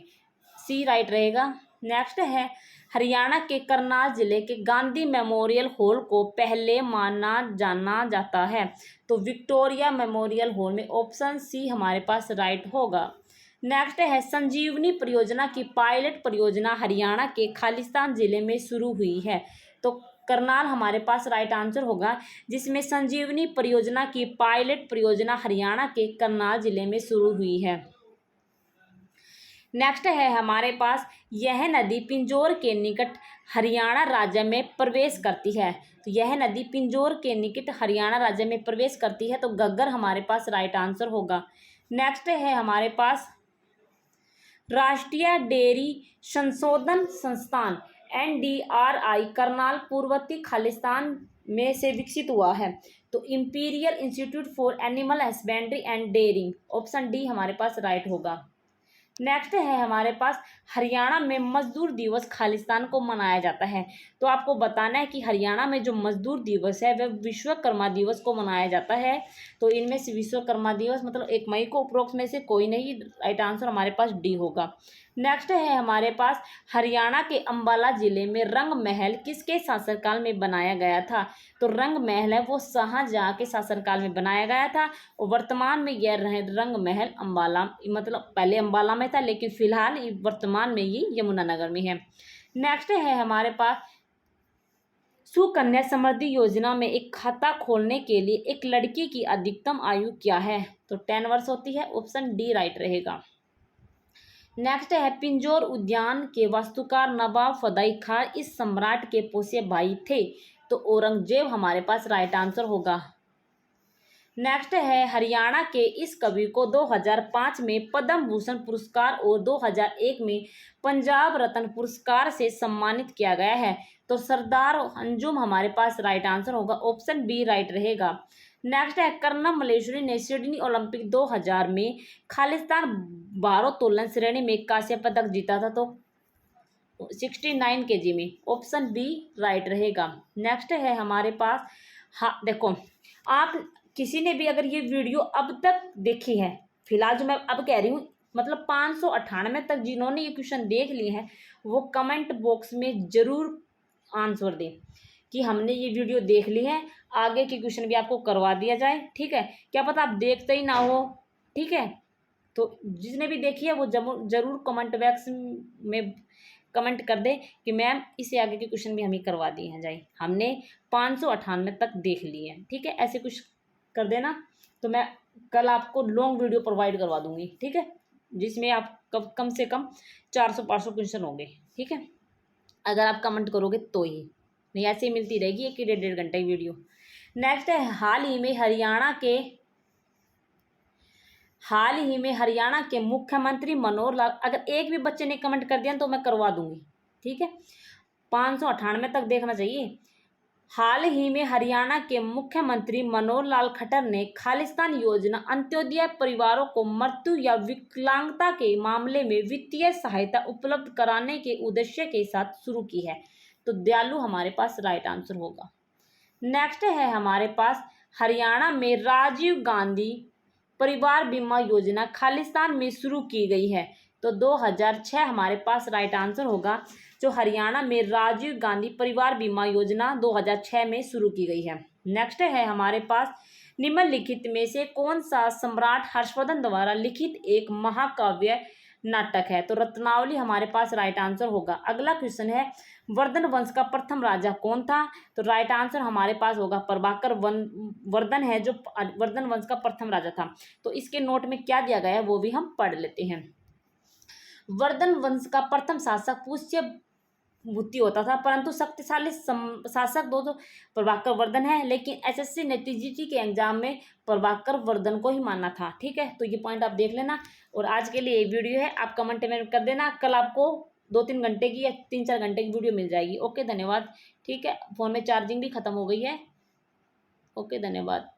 Speaker 1: सी राइट रहेगा। नेक्स्ट है, हरियाणा के करनाल जिले के गांधी मेमोरियल हॉल को पहले माना जाना जाता है। तो विक्टोरिया मेमोरियल हॉल में, ऑप्शन सी हमारे पास राइट होगा। नेक्स्ट है, संजीवनी परियोजना की पायलट परियोजना हरियाणा के खालिस्तान जिले में शुरू हुई है। तो करनाल हमारे पास राइट आंसर होगा, जिसमें संजीवनी परियोजना की पायलट परियोजना हरियाणा के करनाल जिले में शुरू हुई है। नेक्स्ट है हमारे पास, यह नदी पिंजौर के निकट हरियाणा राज्य में प्रवेश करती है। तो यह नदी पिंजौर के निकट हरियाणा राज्य में प्रवेश करती है। तो घग्गर हमारे पास राइट आंसर होगा। नेक्स्ट है हमारे पास, राष्ट्रीय डेयरी संशोधन संस्थान NDRI करनाल पूर्ववर्ती खालिस्तान में से विकसित हुआ है। तो imperial institute for animal husbandry and dairying, option D हमारे पास राइट होगा। नेक्स्ट है हमारे पास, हरियाणा में मजदूर दिवस खालिस्तान को मनाया जाता है। तो आपको बताना है कि हरियाणा में जो मजदूर दिवस है वह विश्वकर्मा दिवस को मनाया जाता है। तो इनमें से विश्वकर्मा दिवस मतलब 1 मई को अप्रोक्स में से कोई नहीं, राइट आंसर हमारे पास डी होगा। नेक्स्ट है हमारे पास, हरियाणा के अंबाला जिले में रंग महल किसके शासनकाल में बनाया गया था? तो रंग महल है वो शाहजहां के शासनकाल में बनाया गया था और वर्तमान में यह रंग महल अंबाला, मतलब पहले अंबाला में था लेकिन फिलहाल वर्तमान में ये यमुनानगर में है। नेक्स्ट है हमारे पास, सुकन्या समृद्धि योजना में एक खाता खोलने के लिए एक लड़की की अधिकतम आयु क्या है? तो 10 वर्ष होती है। ऑप्शन डी राइट रहेगा। नेक्स्ट है, पिंजौर उद्यान के वास्तुकार नवाब फदाई खान इस सम्राट के पोसे भाई थे। तो औरंगजेब हमारे पास राइट आंसर होगा। नेक्स्ट है, हरियाणा के इस कवि को 2005 में पद्म भूषण पुरस्कार और 2001 में पंजाब रत्न पुरस्कार से सम्मानित किया गया है। तो सरदार अंजुम हमारे पास राइट आंसर होगा। ऑप्शन बी राइट रहेगा। नेक्स्ट है, कर्नम मल्लेश्वरी ने सिडनी ओलंपिक 2000 में खालिस्तान भारोत्तोलन श्रेणी में कांस्य पदक जीता था। तो 69 kg में, ऑप्शन बी राइट रहेगा। नेक्स्ट है हमारे पास, हाँ देखो, आप किसी ने भी अगर ये वीडियो अब तक देखी है फिलहाल जो मैं अब कह रही हूँ, मतलब 598 तक जिन्होंने ये क्वेश्चन देख लिए हैं वो कमेंट बॉक्स में ज़रूर आंसर दें कि हमने ये वीडियो देख ली है, आगे के क्वेश्चन भी आपको करवा दिया जाए। ठीक है, क्या पता आप देखते ही ना हो। ठीक है, तो जिसने भी देखी है वो जरूर कमेंट बॉक्स में कमेंट कर दे कि मैम इससे आगे के क्वेश्चन भी हमें करवा दिए हैं जाए, हमने 598 तक देख लिए हैं। ठीक है, ऐसे कुछ कर देना तो मैं कल आपको लॉन्ग वीडियो प्रोवाइड करवा दूंगी। ठीक है, जिसमें आप कम से कम 400-500 क्वेश्चन होंगे। ठीक है, अगर आप कमेंट करोगे तो ही, नहीं ऐसे ही मिलती रहेगी एक 1.5 घंटे की वीडियो। नेक्स्ट है, हाल ही में हरियाणा के मुख्यमंत्री मनोहर लाल, अगर एक भी बच्चे ने कमेंट कर दिया तो मैं करवा दूंगी। ठीक है, 598 तक देखना चाहिए। हाल ही में हरियाणा के मुख्यमंत्री मनोहर लाल खट्टर ने खालिस्तान योजना अंत्योदय परिवारों को मृत्यु या विकलांगता के मामले में वित्तीय सहायता उपलब्ध कराने के उद्देश्य के साथ शुरू की है। तो दयालु हमारे पास राइट आंसर होगा। नेक्स्ट है हमारे पास, हरियाणा में राजीव गांधी परिवार बीमा योजना खालिस्तान में शुरू की गई है। तो 2006 हमारे पास राइट आंसर होगा, जो हरियाणा में राजीव गांधी परिवार बीमा योजना 2006 में शुरू की गई है। नेक्स्ट है हमारे पास, निम्नलिखित में से कौन सा सम्राट हर्षवर्धन द्वारा लिखित एक महाकाव्य नाटक है। तो रत्नावली हमारे पास राइट आंसर होगा। अगला क्वेश्चन है, वर्धन वंश का प्रथम राजा कौन था। तो राइट आंसर हमारे पास होगा प्रभाकर वर्धन है जो वर्धन वंश का प्रथम राजा था। तो इसके नोट में क्या दिया गया है वो भी हम पढ़ लेते हैं। वर्धन वंश का प्रथम शासक पुष्य भूति होता था, परंतु शक्तिशाली शासक दो प्रभाकर वर्धन है, लेकिन एसएससी ने टीजीटी के एग्जाम में प्रभाकर वर्धन को ही माना था। ठीक है, तो ये पॉइंट आप देख लेना। और आज के लिए ये वीडियो है, आप कमेंट में कर देना, कल आपको 2-3 घंटे की या 3-4 घंटे की वीडियो मिल जाएगी। ओके, धन्यवाद। ठीक है, फ़ोन में चार्जिंग भी खत्म हो गई है। ओके, धन्यवाद।